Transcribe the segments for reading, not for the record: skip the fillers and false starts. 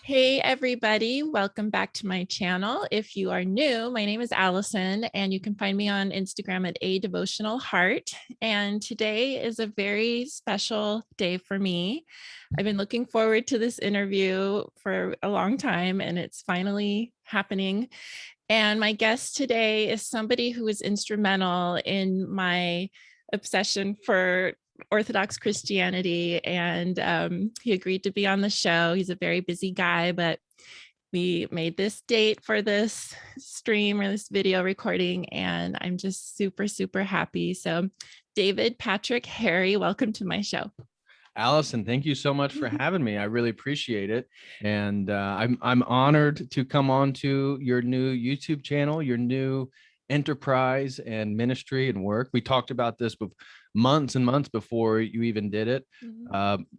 Hey everybody, welcome back to my channel. If you are new, my name is Allison and you can find me on Instagram at A Devotional Heart. And today is a very special day for me. I've been looking forward to this interview for a long time and it's finally happening. And my guest today is somebody who was instrumental in my obsession for Orthodox Christianity. And he agreed to be on the show. He's a very busy guy, but we made this date for this stream or this video recording. And I'm just super, super happy. So David Patrick Harry, welcome to my show. Allison, thank you so much for having me. I really appreciate it. And I'm honored to come on to your new YouTube channel, your new enterprise and ministry and work. We talked about this months and months before you even did it.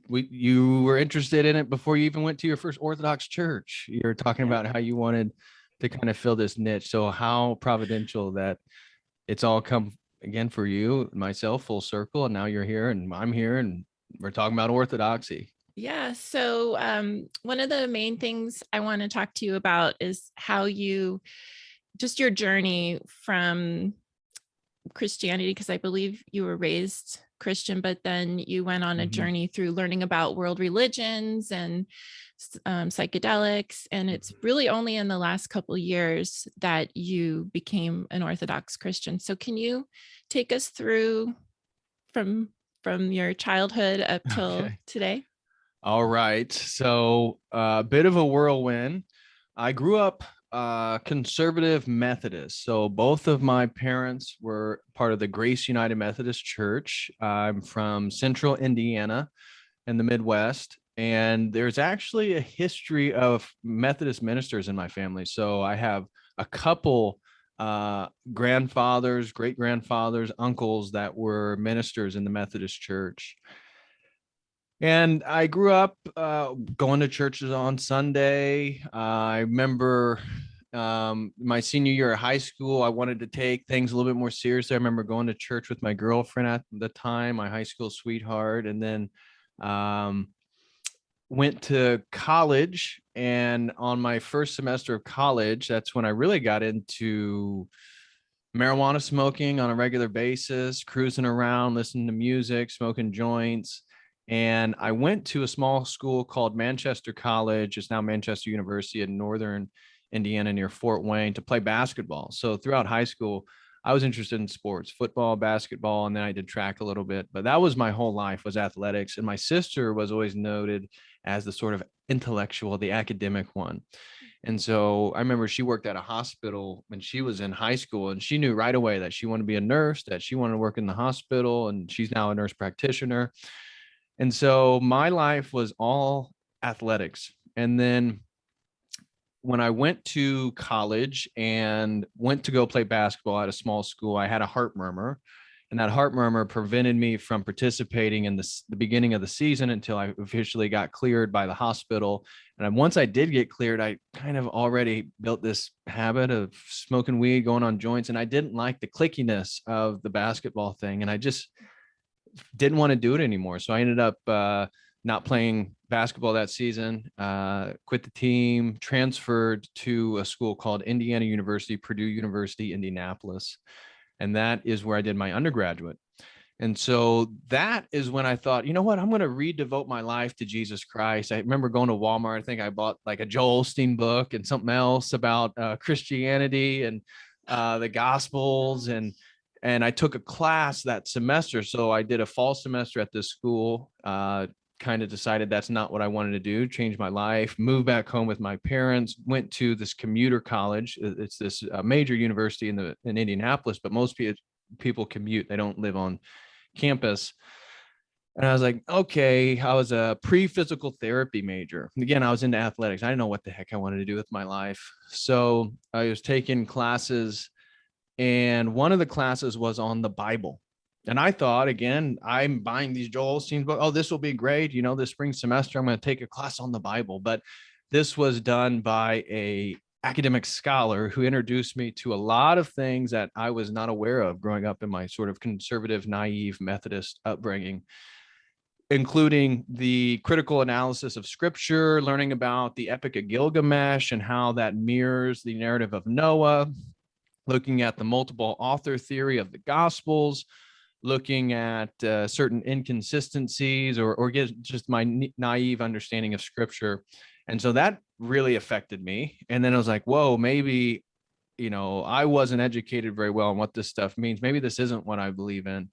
You were interested in it before you even went to your first Orthodox church. You're talking about how you wanted to kind of fill this niche. So how providential that it's all come again for you, myself, full circle. And now you're here and I'm here and we're talking about orthodoxy. Yeah. So one of the main things I want to talk to you about is how just your journey from Christianity, because I believe you were raised Christian, but then you went on a journey through learning about world religions and psychedelics. And it's really only in the last couple of years that you became an Orthodox Christian. So can you take us through from your childhood up till today? All right. So a bit of a whirlwind. I grew up conservative Methodist. So both of my parents were part of the Grace United Methodist Church. I'm from central Indiana in the Midwest. And there's actually a history of Methodist ministers in my family. So I have a couple grandfathers, great grandfathers, uncles that were ministers in the Methodist Church. And I grew up going to churches on Sunday. I remember my senior year of high school, I wanted to take things a little bit more seriously. I remember going to church with my girlfriend at the time, my high school sweetheart, and then went to college. And on my first semester of college, that's when I really got into marijuana smoking on a regular basis, cruising around, listening to music, smoking joints. And I went to a small school called Manchester College. It's now Manchester University in Northern Indiana near Fort Wayne to play basketball. So throughout high school, I was interested in sports, football, basketball, and then I did track a little bit. But that was my whole life, was athletics. And my sister was always noted as the sort of intellectual, the academic one. And so I remember she worked at a hospital when she was in high school, and she knew right away that she wanted to be a nurse, that she wanted to work in the hospital, and she's now a nurse practitioner. And so my life was all athletics. And then when I went to college and went to go play basketball at a small school, I had a heart murmur. And that heart murmur prevented me from participating in the beginning of the season until I officially got cleared by the hospital. And once I did get cleared, I kind of already built this habit of smoking weed, going on joints. And I didn't like the clickiness of the basketball thing. And I just didn't want to do it anymore. So I ended up not playing basketball that season, quit the team, transferred to a school called Indiana University, Purdue University, Indianapolis. And that is where I did my undergraduate. And so that is when I thought, you know what, I'm going to redevote my life to Jesus Christ. I remember going to Walmart. I think I bought like a Joel Osteen book and something else about Christianity and the Gospels. And I took a class that semester. So I did a fall semester at this school, kind of decided that's not what I wanted to do, change my life, moved back home with my parents, went to this commuter college. It's this major university in Indianapolis, but most people commute. They don't live on campus. And I was like, okay, I was a pre-physical therapy major. Again, I was into athletics. I didn't know what the heck I wanted to do with my life. So I was taking classes, and one of the classes was on the Bible. And I thought, again, I'm buying these Joel Osteen books. Oh, this will be great. You know, this spring semester, I'm going to take a class on the Bible. But this was done by a academic scholar who introduced me to a lot of things that I was not aware of growing up in my sort of conservative, naive Methodist upbringing. including the critical analysis of scripture, learning about the Epic of Gilgamesh and how that mirrors the narrative of Noah, looking at the multiple author theory of the Gospels, looking at certain inconsistencies or just my naive understanding of scripture. And so that really affected me. And then I was like, whoa, maybe, I wasn't educated very well on what this stuff means. Maybe this isn't what I believe in.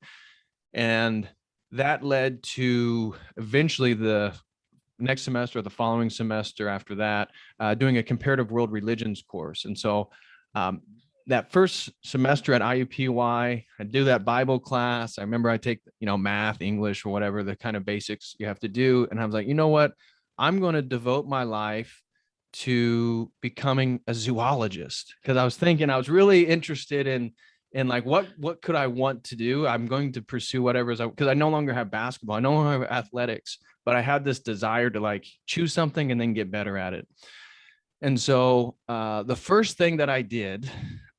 And that led to eventually the next semester or the following semester after that, doing a comparative world religions course. And so that first semester at IUPUI, I do that Bible class. I remember I take, math, English, or whatever, the kind of basics you have to do. And I was like, you know what? I'm going to devote my life to becoming a zoologist, because I was really interested in like, what could I want to do? I'm going to pursue whatever, because I no longer have basketball. I no longer have athletics, but I had this desire to like choose something and then get better at it. And so the first thing that I did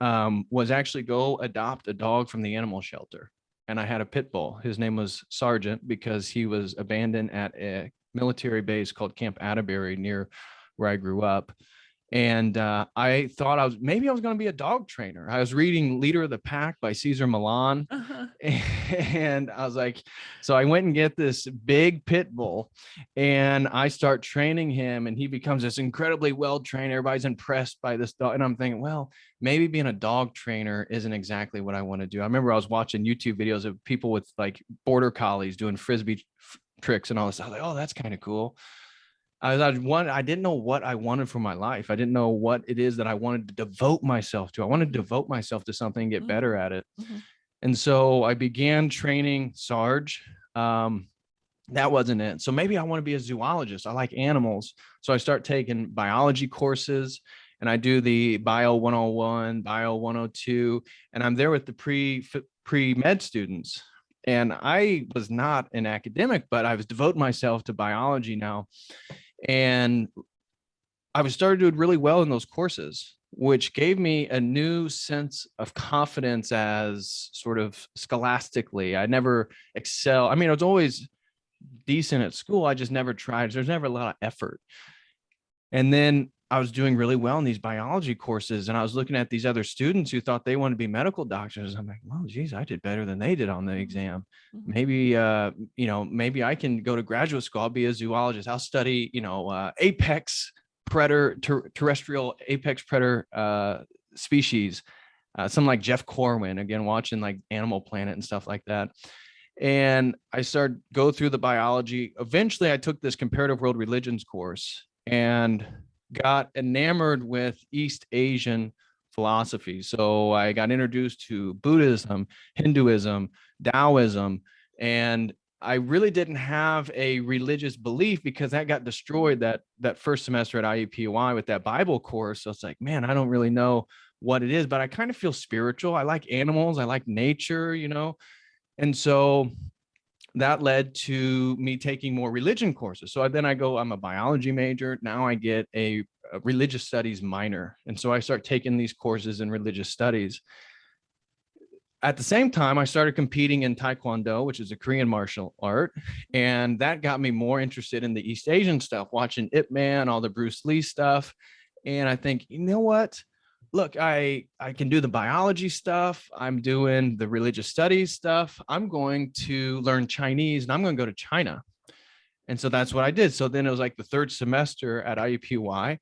was actually go adopt a dog from the animal shelter. And I had a pit bull. His name was Sergeant because he was abandoned at a military base called Camp Atterbury near where I grew up. And I thought maybe I was going to be a dog trainer. I was reading Leader of the Pack by Cesar Millan. And I was like, so I went and get this big pit bull and I start training him, and he becomes this incredibly well-trained. Everybody's impressed by this dog. And I'm thinking, well, maybe being a dog trainer isn't exactly what I want to do. I remember I was watching YouTube videos of people with like border collies doing Frisbee tricks and all this. I was like, oh, that's kind of cool. I didn't know what I wanted for my life. I didn't know what it is that I wanted to devote myself to. I wanted to devote myself to something and get better at it. And so I began training Sarge. That wasn't it. So maybe I want to be a zoologist. I like animals. So I start taking biology courses, and I do the Bio 101, Bio 102, and I'm there with the pre-med students. And I was not an academic, but I was devoting myself to biology now. And I was started doing really well in those courses, which gave me a new sense of confidence as sort of scholastically. I never excel. I mean, I was always decent at school. I just never tried. There's never a lot of effort. And then I was doing really well in these biology courses, and I was looking at these other students who thought they wanted to be medical doctors. I'm like, well, geez, I did better than they did on the exam. Maybe, maybe I can go to graduate school. I'll be a zoologist. I'll study, apex predator, terrestrial apex predator species. Some like Jeff Corwin, again, watching like Animal Planet and stuff like that. And I started go through the biology. Eventually I took this comparative world religions course and got enamored with East Asian philosophy. So I got introduced to Buddhism, Hinduism, Taoism, and I really didn't have a religious belief because that got destroyed that first semester at IUPUI with that Bible course. So it's like, man, I don't really know what it is, but I kind of feel spiritual. I like animals. I like nature, And so that led to me taking more religion courses. So then I'm a biology major. Now I get a religious studies minor. And so I start taking these courses in religious studies. At the same time, I started competing in Taekwondo, which is a Korean martial art. And that got me more interested in the East Asian stuff, watching Ip Man, all the Bruce Lee stuff. And I think, you know what? Look, I can do the biology stuff. I'm doing the religious studies stuff. I'm going to learn Chinese and I'm going to go to China. And so that's what I did. So then it was like the third semester at IUPUI,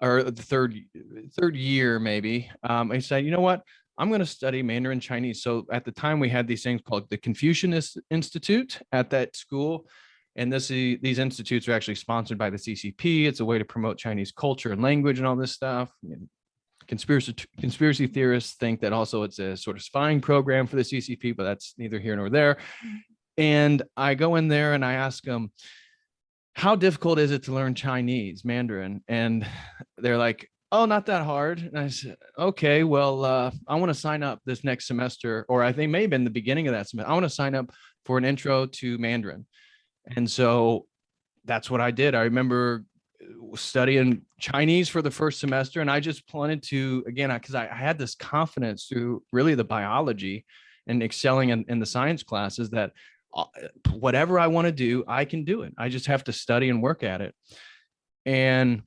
or the third year, maybe. I said, you know what? I'm going to study Mandarin Chinese. So at the time we had these things called the Confucianist Institute at that school. And these institutes are actually sponsored by the CCP. It's a way to promote Chinese culture and language and all this stuff. Conspiracy theorists think that also it's a sort of spying program for the CCP, but that's neither here nor there. And I go in there and I ask them, how difficult is it to learn Chinese, Mandarin? And they're like, oh, not that hard. And I said, okay, well, I want to sign up this next semester, or I think maybe in the beginning of that semester, I want to sign up for an intro to Mandarin. And so that's what I did. I remember studying Chinese for the first semester, and I just wanted to, again, because I had this confidence through really the biology and excelling in the science classes that whatever I want to do, I can do it. I just have to study and work at it. And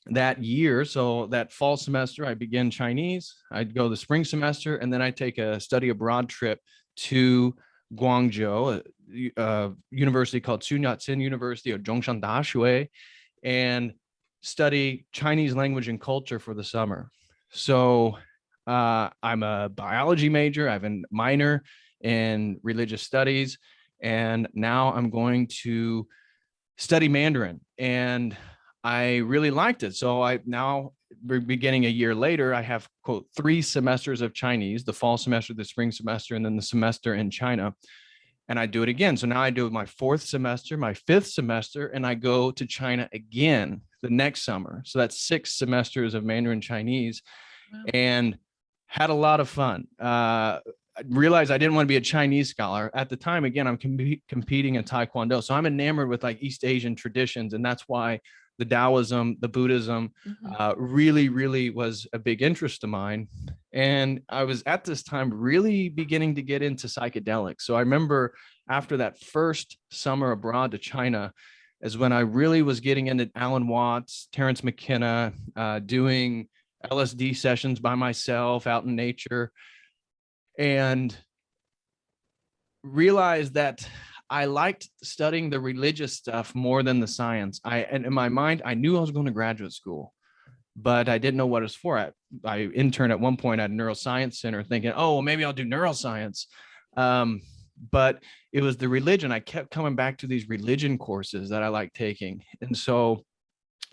that year, so that fall semester, I begin Chinese. I'd go the spring semester, and then I take a study abroad trip to Guangzhou, a university called Sun Yat-sen University or Zhongshan Daxue, and study Chinese language and culture for the summer. So I'm a biology major. I have a minor in religious studies, and now I'm going to study Mandarin, and I really liked it. So I now, beginning a year later, I have, quote, 3 semesters of Chinese, the fall semester, the spring semester, and then the semester in China. And I do it again. So now I do my 4th semester, my 5th semester, and I go to China again the next summer. So that's 6 semesters of Mandarin Chinese. Wow. And had a lot of fun. I realized I didn't want to be a Chinese scholar. At the time, again, I'm competing in Taekwondo. So I'm enamored with like East Asian traditions. And that's why the Taoism, the Buddhism, really, really was a big interest of mine. And I was at this time really beginning to get into psychedelics. So I remember after that first summer abroad to China is when I really was getting into Alan Watts, Terrance McKenna, doing LSD sessions by myself out in nature, and realized that I liked studying the religious stuff more than the science. And in my mind, I knew I was going to graduate school, but I didn't know what it was for. I interned at one point at a neuroscience center thinking, oh, well, maybe I'll do neuroscience. But it was the religion. I kept coming back to these religion courses that I like taking. And so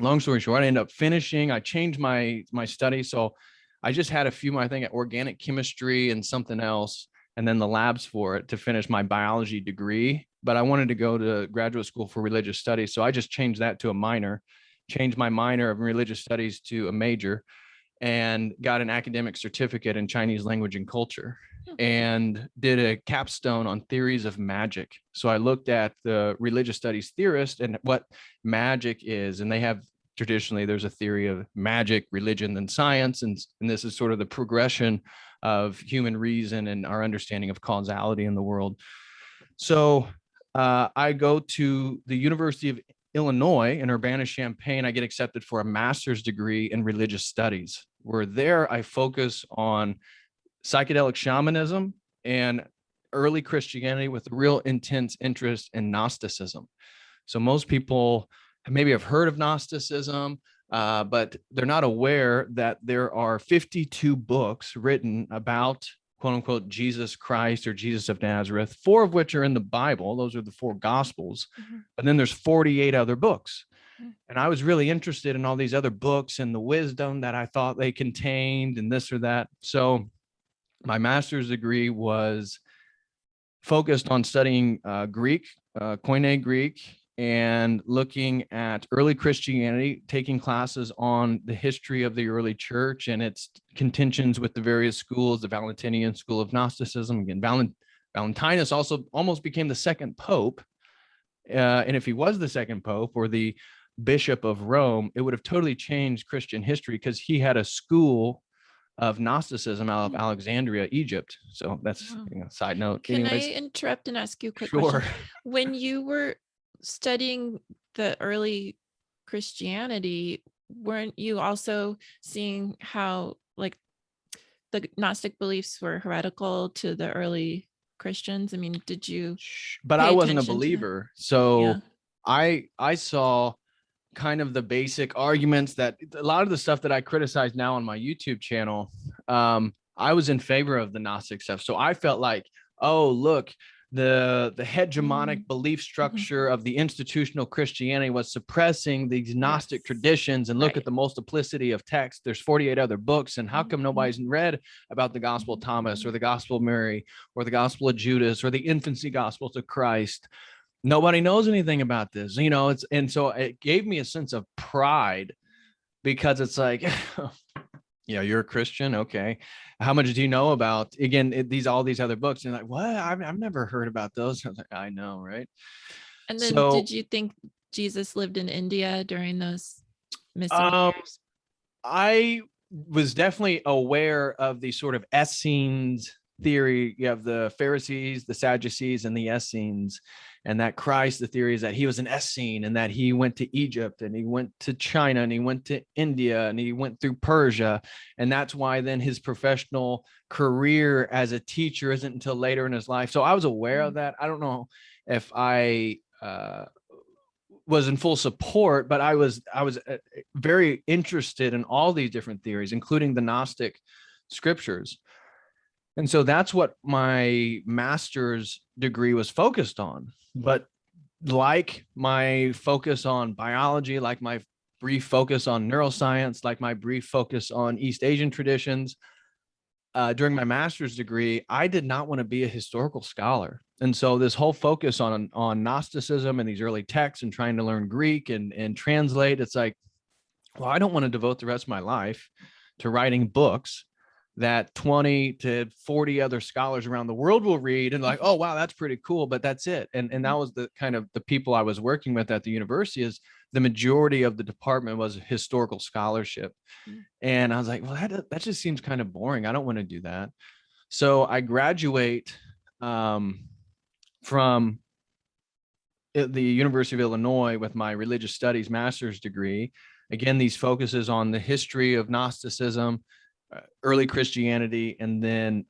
long story short, I ended up finishing. I changed my study. So I just had a few, I think, organic chemistry and something else, and then the labs for it to finish my biology degree. But I wanted to go to graduate school for religious studies. So I just changed that to a minor, changed my minor of religious studies to a major, and got an academic certificate in Chinese language and culture, and did a capstone on theories of magic. So I looked at the religious studies theorists and what magic is. And they have traditionally, there's a theory of magic, religion, and science. And this is sort of the progression of human reason and our understanding of causality in the world. So I go to the University of Illinois in Urbana-Champaign. I get accepted for a master's degree in religious studies, where there I focus on psychedelic shamanism and early Christianity with a real intense interest in Gnosticism. So most people maybe have heard of Gnosticism, but they're not aware that there are 52 books written about, quote unquote, Jesus Christ or Jesus of Nazareth, 4 of which are in the Bible. Those are the 4 Gospels. But then there's 48 other books. And I was really interested in all these other books and the wisdom that I thought they contained and this or that. So my master's degree was focused on studying Greek, Koine Greek, and looking at early Christianity, taking classes on the history of the early church and its contentions with the various schools, the Valentinian school of Gnosticism. Again, Valentinus also almost became the second pope. And if he was the second pope or the bishop of Rome, it would have totally changed Christian history, because he had a school of Gnosticism out of Alexandria, Egypt. So that's a side note. Can I interrupt and ask you a quick Sure. question? When you were studying the early Christianity, weren't you also seeing how like the Gnostic beliefs were heretical to the early Christians? I mean, did you? But I wasn't a believer. So I saw kind of the basic arguments that a lot of the stuff that I criticize now on my YouTube channel, I was in favor of the Gnostic stuff. So I felt like, oh, look, the hegemonic belief structure of the institutional Christianity was suppressing these Gnostic traditions, and look at the multiplicity of text. There's 48 other books, and how come nobody's read about the Gospel of Thomas or the Gospel of Mary or the Gospel of Judas or the infancy Gospels of Christ? Nobody knows anything about this, you know. And so it gave me a sense of pride, because it's like, yeah, you're a Christian, okay. How much do you know about, again, all these other books? And like, what? I've never heard about those. I was like, I know, right? And then, did you think Jesus lived in India during those missing years? I was definitely aware of the sort of Essenes theory, you have the Pharisees, the Sadducees, and the Essenes. And that Christ, the theory is that he was an Essene and that he went to Egypt and he went to China and he went to India and he went through Persia. And that's why then his professional career as a teacher isn't until later in his life. So I was aware of that. I don't know if I was in full support, but I was very interested in all these different theories, including the Gnostic scriptures. And so that's what my master's degree was focused on. But like my focus on biology, like my brief focus on neuroscience, like my brief focus on East Asian traditions, during my master's degree, I did not want to be a historical scholar. And so this whole focus on Gnosticism and these early texts and trying to learn Greek and translate, it's like, well, I don't want to devote the rest of my life to writing books that 20 to 40 other scholars around the world will read and like, oh, wow, that's pretty cool, but that's it. And that was the kind of the people I was working with at the university. Is the majority of the department was historical scholarship. And I was like, well, that just seems kind of boring. I don't want to do that. So I graduate from the University of Illinois with my religious studies master's degree. Again, these focuses on the history of Gnosticism, early Christianity, and then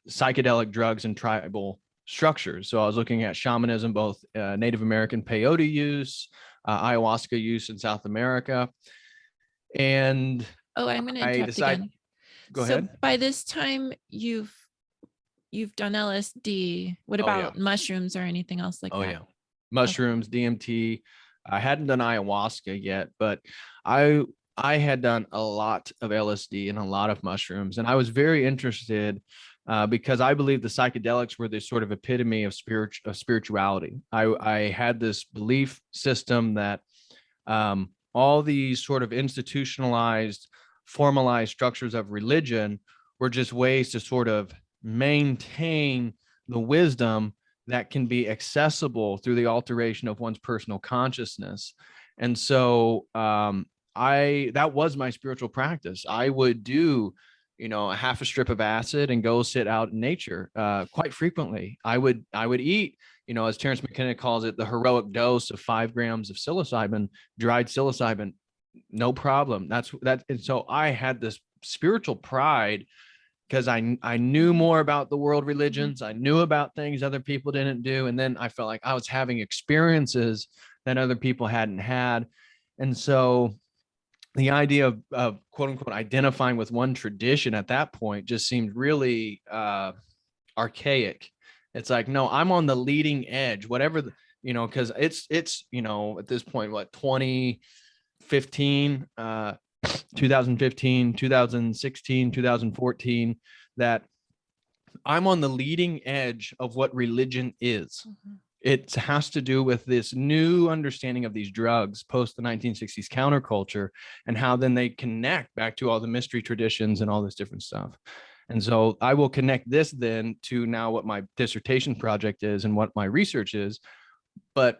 psychedelic drugs and tribal structures. So I was looking at shamanism, both Native American peyote use, ayahuasca use in South America. And I'm going to interrupt again. Go ahead. By this time, you've done LSD. What about mushrooms or anything else like that? Oh, yeah. Mushrooms, DMT. I hadn't done ayahuasca yet, but I had done a lot of LSD and a lot of mushrooms. And I was very interested because I believe the psychedelics were this sort of epitome of spirituality. I had this belief system that all these sort of institutionalized, formalized structures of religion were just ways to sort of maintain the wisdom that can be accessible through the alteration of one's personal consciousness. And so that was my spiritual practice. I would do, a half a strip of acid and go sit out in nature quite frequently. I would eat, as Terrance McKenna calls it, the heroic dose of 5 grams of psilocybin, dried psilocybin, no problem. And so I had this spiritual pride because I knew more about the world religions. I knew about things other people didn't do. And then I felt like I was having experiences that other people hadn't had. And so the idea of quote unquote identifying with one tradition at that point just seemed really archaic. It's like, no, I'm on the leading edge, whatever, because it's at this point, 2015, 2015, 2016, 2014, that I'm on the leading edge of what religion is. Mm-hmm. It has to do with this new understanding of these drugs post the 1960s counterculture and how then they connect back to all the mystery traditions and all this different stuff. And so I will connect this then to now what my dissertation project is and what my research is. But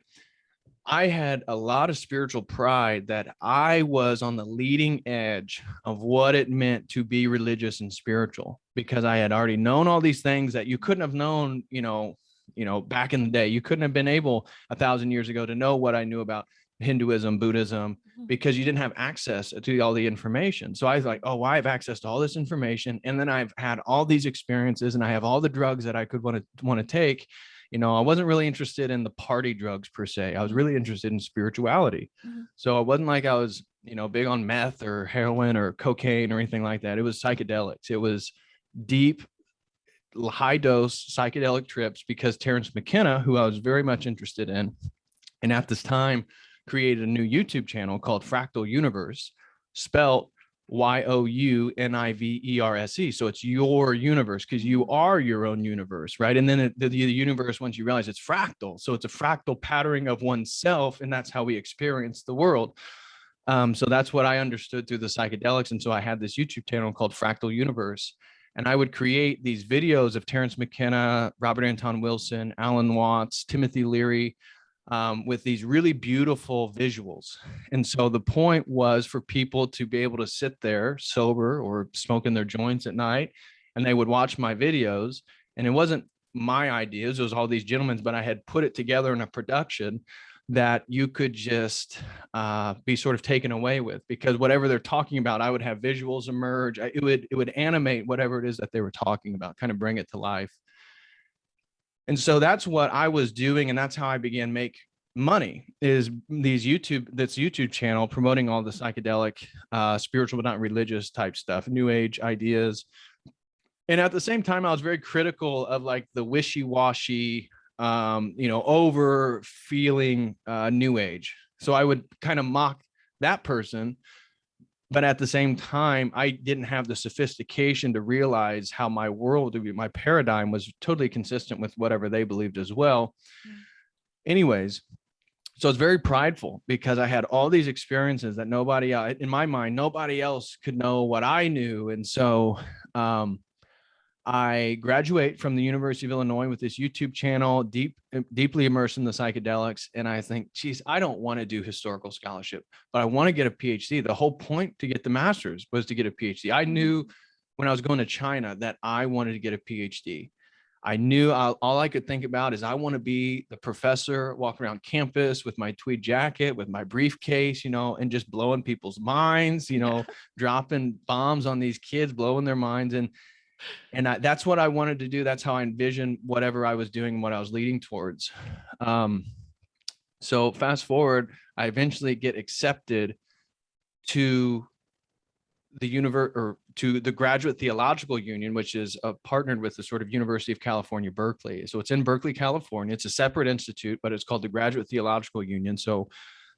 I had a lot of spiritual pride that I was on the leading edge of what it meant to be religious and spiritual, because I had already known all these things that you couldn't have known, back in the day. You couldn't have been able 1,000 years ago to know what I knew about Hinduism, Buddhism, because you didn't have access to all the information. So I was like, oh, I have access to all this information. And then I've had all these experiences and I have all the drugs that I could want to take. I wasn't really interested in the party drugs per se. I was really interested in spirituality. Mm-hmm. So it wasn't like I was, big on meth or heroin or cocaine or anything like that. It was psychedelics. It was deep, high dose psychedelic trips, because Terrance McKenna, who I was very much interested in, and at this time created a new YouTube channel called Fractal Universe, spelt YOUNIVERSE. So it's your universe, because you are your own universe, right? And then the universe, once you realize it's fractal, so it's a fractal patterning of oneself, and that's how we experience the world. So that's what I understood through the psychedelics. And so I had this YouTube channel called Fractal Universe, and I would create these videos of Terrance McKenna, Robert Anton Wilson, Alan Watts, Timothy Leary, with these really beautiful visuals. And so the point was for people to be able to sit there sober or smoking their joints at night, and they would watch my videos And it wasn't my ideas, it was all these gentlemen's, but I had put it together in a production that you could just be sort of taken away with, because whatever they're talking about, I would have visuals emerge. It would animate whatever it is that they were talking about, kind of bring it to life. And so that's what I was doing. And that's how I began make money, is this YouTube channel promoting all the psychedelic, spiritual, but not religious type stuff, new age ideas. And at the same time, I was very critical of like the wishy-washy, over feeling new age. So I would kind of mock that person. But at the same time, I didn't have the sophistication to realize how my world, my paradigm was totally consistent with whatever they believed as well. Anyways, so it's very prideful because I had all these experiences that nobody, in my mind, nobody else could know what I knew. And so I graduate from the University of Illinois with this YouTube channel, deeply immersed in the psychedelics. And I think, geez, I don't want to do historical scholarship, but I want to get a PhD. The whole point to get the master's was to get a PhD. I knew when I was going to China that I wanted to get a PhD. I knew all I could think about is I want to be the professor walking around campus with my tweed jacket, with my briefcase, and just blowing people's minds, dropping bombs on these kids, blowing their minds. And that's what I wanted to do. That's how I envisioned whatever I was doing and what I was leading towards. So fast forward, I eventually get accepted to the Graduate Theological Union, which is partnered with the sort of University of California, Berkeley. So it's in Berkeley, California. It's a separate institute, but it's called the Graduate Theological Union. So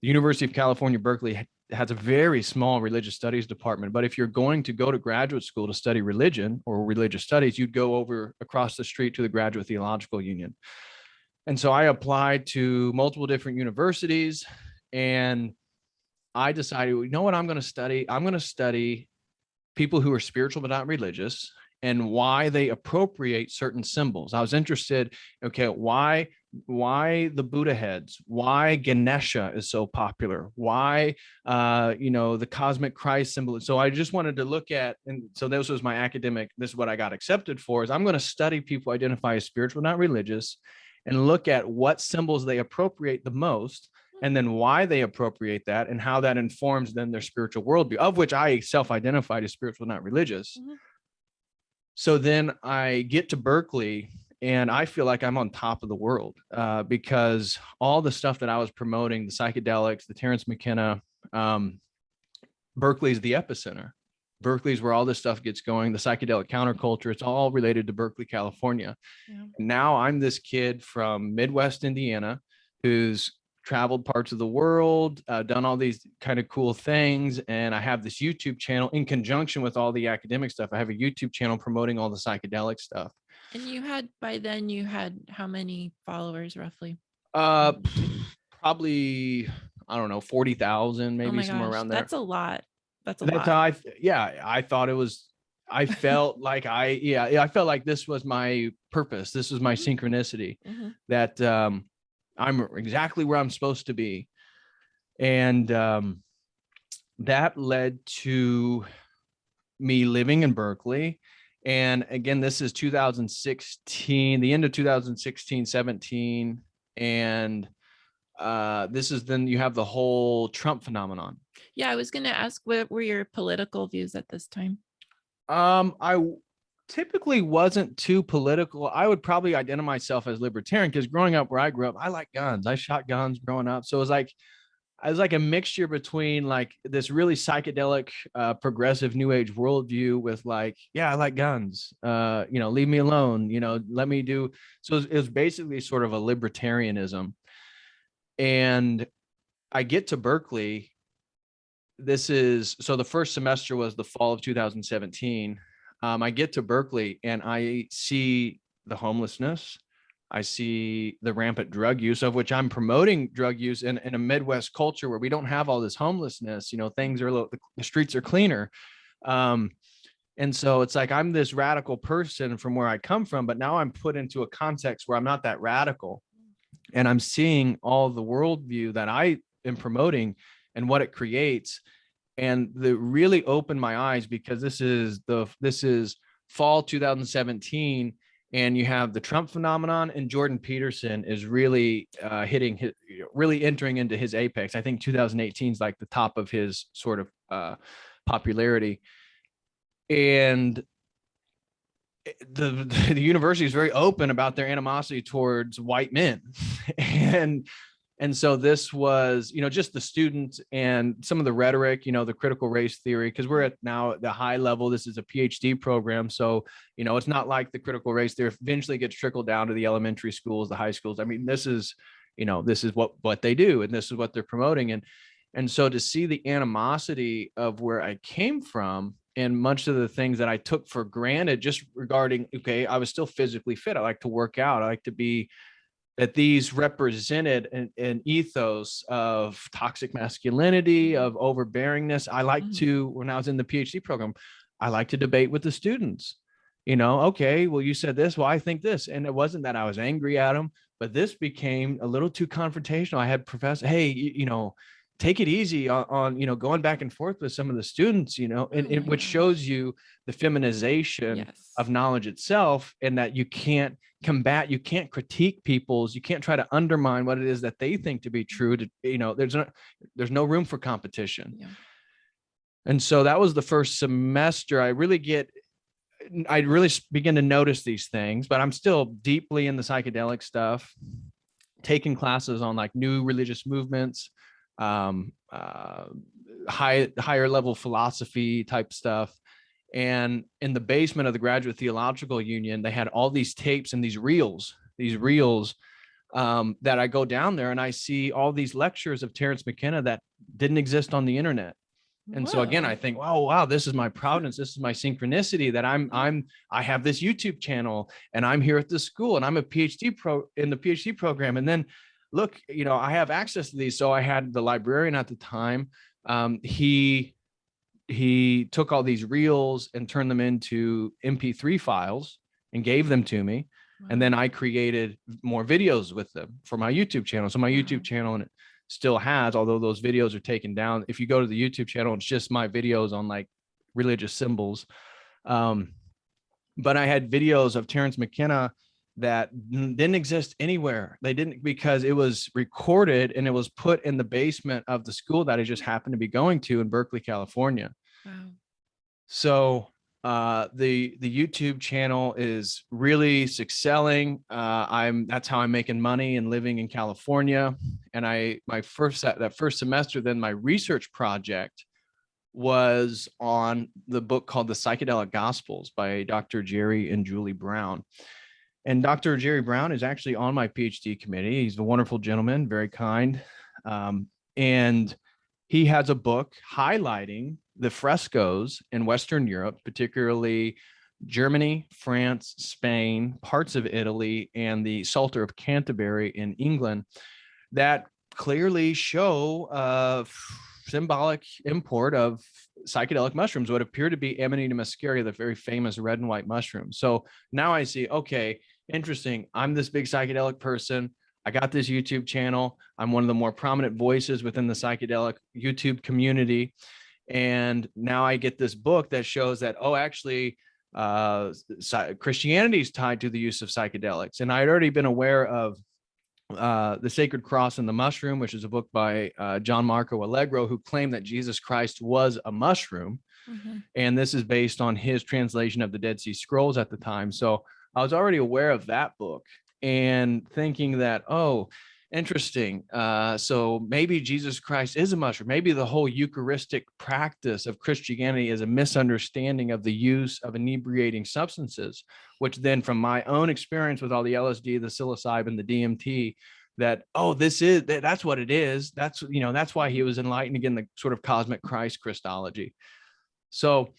the University of California, Berkeley has a very small religious studies department. But if you're going to go to graduate school to study religion or religious studies, you'd go over across the street to the Graduate Theological Union. And so I applied to multiple different universities, and I decided, you know what I'm going to study? I'm going to study people who are spiritual but not religious and why they appropriate certain symbols. I was interested, okay, why the Buddha heads, why Ganesha is so popular, why the cosmic Christ symbol. So I just wanted to look at, and so this was my academic, this is what I got accepted for, is I'm going to study people who identify as spiritual, not religious, and look at what symbols they appropriate the most, and then why they appropriate that and how that informs then their spiritual worldview, of which I self-identified as spiritual, not religious. Mm-hmm. So then I get to Berkeley and I feel like I'm on top of the world because all the stuff that I was promoting, the psychedelics, the Terrance McKenna, Berkeley is the epicenter. Berkeley is where all this stuff gets going, the psychedelic counterculture. It's all related to Berkeley, California. Yeah. Now I'm this kid from Midwest Indiana who's traveled parts of the world, done all these kind of cool things. And I have this YouTube channel in conjunction with all the academic stuff. I have a YouTube channel promoting all the psychedelic stuff. And by then you had how many followers roughly? Probably, I don't know, 40,000, maybe somewhere around there. That's a lot. That's lot. How I thought it was, I felt like I felt like this was my purpose. This was my synchronicity, that, I'm exactly where I'm supposed to be. And that led to me living in Berkeley. And again, this is 2016, the end of 2016, 17. And this is then you have the whole Trump phenomenon. Yeah, I was going to ask, what were your political views at this time? I typically wasn't too political. I would probably identify myself as libertarian because growing up where I grew up, I like guns. I shot guns growing up. So it was like a mixture between like this really psychedelic, progressive new age worldview with like, yeah, I like guns, leave me alone, let me do. So it was basically sort of a libertarianism. And I get to Berkeley. So the first semester was the fall of 2017. I get to Berkeley and I see the homelessness. I see the rampant drug use, of which I'm promoting drug use in a Midwest culture where we don't have all this homelessness. Things are the streets are cleaner. And so it's like I'm this radical person from where I come from, but now I'm put into a context where I'm not that radical. And I'm seeing all the worldview that I am promoting and what it creates. And that really opened my eyes because this is fall 2017. And you have the Trump phenomenon, and Jordan Peterson is really hitting his, really entering into his apex. I think 2018 is like the top of his sort of popularity. And the university is very open about their animosity towards white men. And so this was, just the students and some of the rhetoric, the critical race theory, because we're at now the high level. This is a PhD program. So, it's not like the critical race theory eventually gets trickled down to the elementary schools, the high schools. I mean, this is what they do, and this is what they're promoting. And so to see the animosity of where I came from, and much of the things that I took for granted just regarding, okay, I was still physically fit. I like to work out. I like to be, that these represented an ethos of toxic masculinity, of overbearingness. I like to, when I was in the PhD program, I like to debate with the students. Okay, well, you said this, well, I think this. And it wasn't that I was angry at them, but this became a little too confrontational. I had professors, hey, take it easy on going back and forth with some of the students, and which shows you the feminization of knowledge itself, and that you can't combat, you can't critique people's, you can't try to undermine what it is that they think to be true. There's no room for competition. Yeah. And so that was the first semester. I really begin to notice these things, but I'm still deeply in the psychedelic stuff, taking classes on like new religious movements, higher level philosophy type stuff. And in the basement of the Graduate Theological Union, they had all these tapes and these reels that I go down there and I see all these lectures of Terrance McKenna that didn't exist on the internet. And so again, I think, wow, this is my providence. This is my synchronicity that I have this YouTube channel, and I'm here at the school, and I'm a PhD in the PhD program. And then look, I have access to these. So I had the librarian at the time. He took all these reels and turned them into MP3 files and gave them to me. Wow. And then I created more videos with them for my YouTube channel. So my YouTube channel, and it still has, although those videos are taken down. If you go to the YouTube channel, it's just my videos on like religious symbols. But I had videos of Terrance McKenna that didn't exist anywhere. They didn't, because it was recorded and it was put in the basement of the school that I just happened to be going to in Berkeley, California. Wow. So the YouTube channel is really excelling. That's how I'm making money and living in California. And that first semester, then my research project was on the book called The Psychedelic Gospels by Dr. Jerry and Julie Brown. And Dr. Jerry Brown is actually on my PhD committee. He's a wonderful gentleman, very kind. And he has a book highlighting the frescoes in Western Europe, particularly Germany, France, Spain, parts of Italy, and the Psalter of Canterbury in England, that clearly show symbolic import of psychedelic mushrooms, what appear to be Amanita muscaria, the very famous red and white mushroom. So now I see, okay, interesting. I'm this big psychedelic person. I got this YouTube channel. I'm one of the more prominent voices within the psychedelic YouTube community. And now I get this book that shows that, actually, Christianity is tied to the use of psychedelics. And I had already been aware of The Sacred Cross and the Mushroom, which is a book by John Marco Allegro, who claimed that Jesus Christ was a mushroom. Mm-hmm. And this is based on his translation of the Dead Sea Scrolls at the time. So I was already aware of that book and thinking that, interesting. So maybe Jesus Christ is a mushroom. Maybe the whole Eucharistic practice of Christianity is a misunderstanding of the use of inebriating substances, which then, from my own experience with all the LSD, the psilocybin, the DMT, that's what it is. That's why he was enlightened, again, the sort of cosmic Christ Christology. So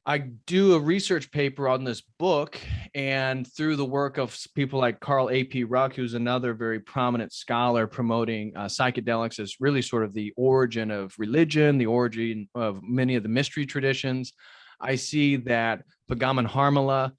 I do a research paper on this book, and through the work of people like Carl A.P. Ruck, who's another very prominent scholar promoting psychedelics as really sort of the origin of religion, the origin of many of the mystery traditions, I see that Pagam and Harmala,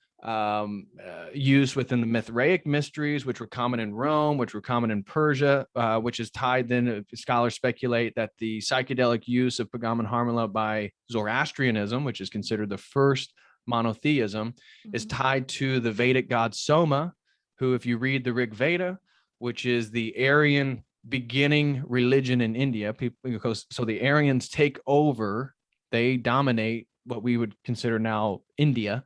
used within the Mithraic mysteries, which were common in Rome, which were common in Persia, which is tied then, scholars speculate that the psychedelic use of Pagam and Harmala by Zoroastrianism, which is considered the first monotheism, is tied to the Vedic god Soma, who, if you read the Rig Veda, which is the Aryan beginning religion in India, so the Aryans take over, they dominate what we would consider now India,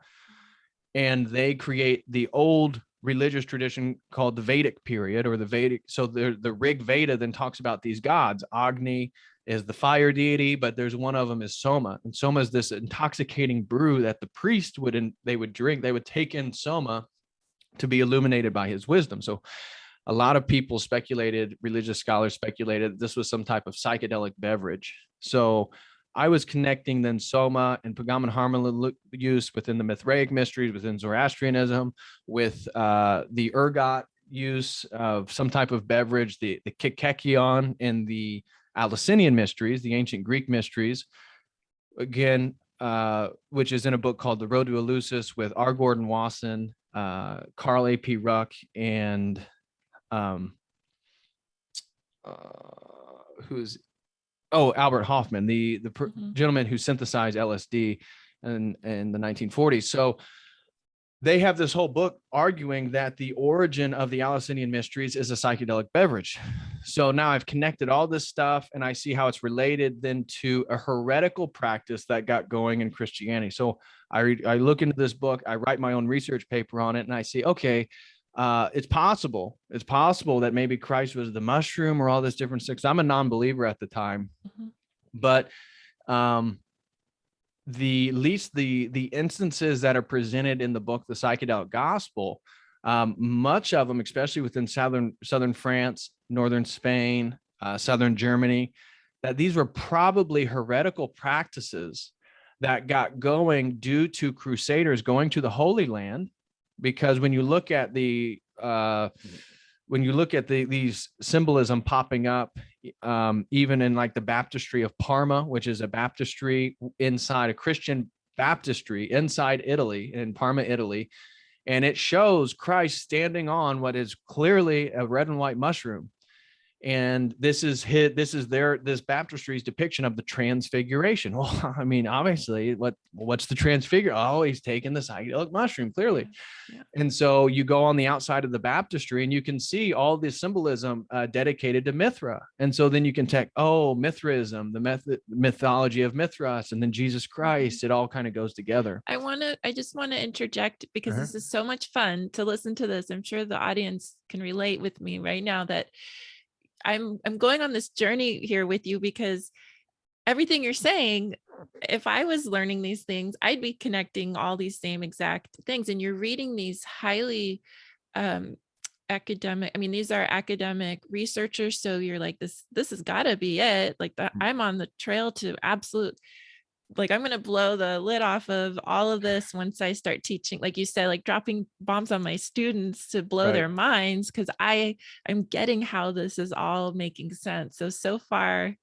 and they create the old religious tradition called the Vedic period, or the Vedic. So the Rig Veda then talks about these gods. Agni is the fire deity, but there's one of them is Soma, and Soma is this intoxicating brew that the priest they would drink. They would take in Soma to be illuminated by his wisdom. So a lot of people speculated, religious scholars speculated, this was some type of psychedelic beverage. So I was connecting then Soma and Pagaman use within the Mithraic mysteries, within Zoroastrianism, with the ergot use of some type of beverage, the Kikekion in the Eleusinian mysteries, the ancient Greek mysteries, again, which is in a book called The Road to Eleusis with R. Gordon Wasson, Carl A.P. Ruck, and Albert Hoffman, the gentleman who synthesized LSD in the 1940s. So they have this whole book arguing that the origin of the Eleusinian mysteries is a psychedelic beverage. So now I've connected all this stuff, and I see how it's related then to a heretical practice that got going in Christianity. So I look into this book, I write my own research paper on it, and I see, okay, it's possible that maybe Christ was the mushroom or all this different stuff. I'm a non-believer at the time, but the instances that are presented in the book, the Psychedelic Gospel, much of them, especially within southern France, northern Spain, southern Germany, that these were probably heretical practices that got going due to crusaders going to the Holy Land. Because when you look at these symbolism popping up, even in like the Baptistery of Parma, which is a baptistry inside a Christian baptistry inside Italy, in Parma, Italy, and it shows Christ standing on what is clearly a red and white mushroom. And this baptistry's depiction of the transfiguration. Well, I mean, obviously, what's the transfigure? Oh, he's taking the psychedelic mushroom, clearly. Yeah. And so you go on the outside of the baptistry and you can see all this symbolism dedicated to Mithra. And so then you can take, Mithraism, the mythology of Mithras, and then Jesus Christ. It all kind of goes together. I just want to interject, because this is so much fun to listen to this. I'm sure the audience can relate with me right now that I'm going on this journey here with you, because everything you're saying, if I was learning these things, I'd be connecting all these same exact things. And you're reading these highly academic, I mean, these are academic researchers. So you're like, this has got to be it. Like I'm on the trail to absolute, like, I'm going to blow the lid off of all of this once I start teaching, like you said, like dropping bombs on my students to blow their minds, because I'm getting how this is all making sense. So far,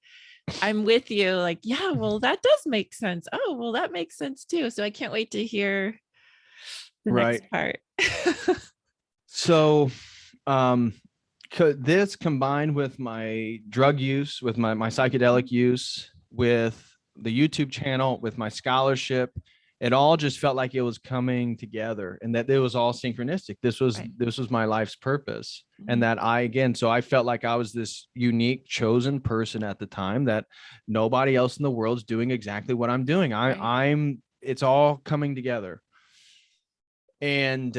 I'm with you. Like, yeah, well, that does make sense. Oh, well, that makes sense too. So I can't wait to hear the next part. So, this combined with my drug use, with my psychedelic use, with the YouTube channel, with my scholarship, it all just felt like it was coming together, and that it was all synchronistic. This was my life's purpose. And that so I felt like I was this unique chosen person at the time, that nobody else in the world's doing exactly what I'm doing. It's all coming together. And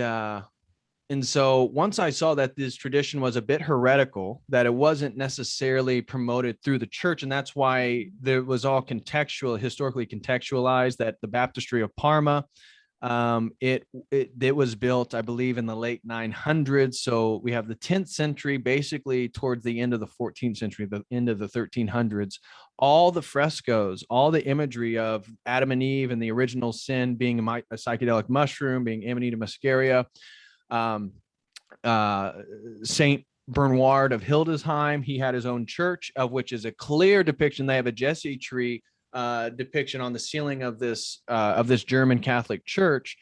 so once I saw that this tradition was a bit heretical, that it wasn't necessarily promoted through the church, and that's why there was all historically contextualized, that the Baptistery of Parma, it was built, I believe, in the late 900s. So we have the 10th century, basically towards the end of the 14th century, the end of the 1300s, all the frescoes, all the imagery of Adam and Eve and the original sin being a psychedelic mushroom, being Amanita muscaria, Saint Bernard of Hildesheim, he had his own church, of which is a clear depiction. They have a Jesse tree depiction on the ceiling of this German Catholic church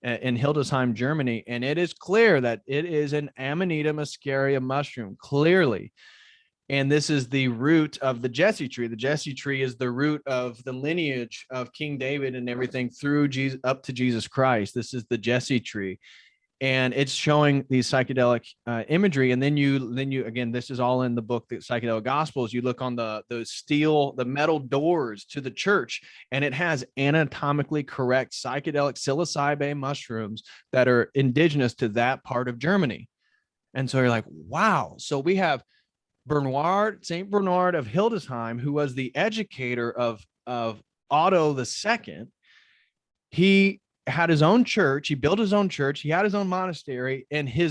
in Hildesheim, Germany, and it is clear that it is an Amanita muscaria mushroom, clearly. And this is the root of the Jesse tree. The Jesse tree is the root of the lineage of King David and everything through Jesus up to Jesus Christ. This is the Jesse tree. And it's showing these psychedelic imagery. And then you again, this is all in the book, the Psychedelic Gospels. You look on the metal doors to the church, and it has anatomically correct psychedelic psilocybe mushrooms that are indigenous to that part of Germany. And so you're like, wow. So we have St. Bernard of Hildesheim, who was the educator of Otto II. He had his own church. He built his own church. He had his own monastery, and he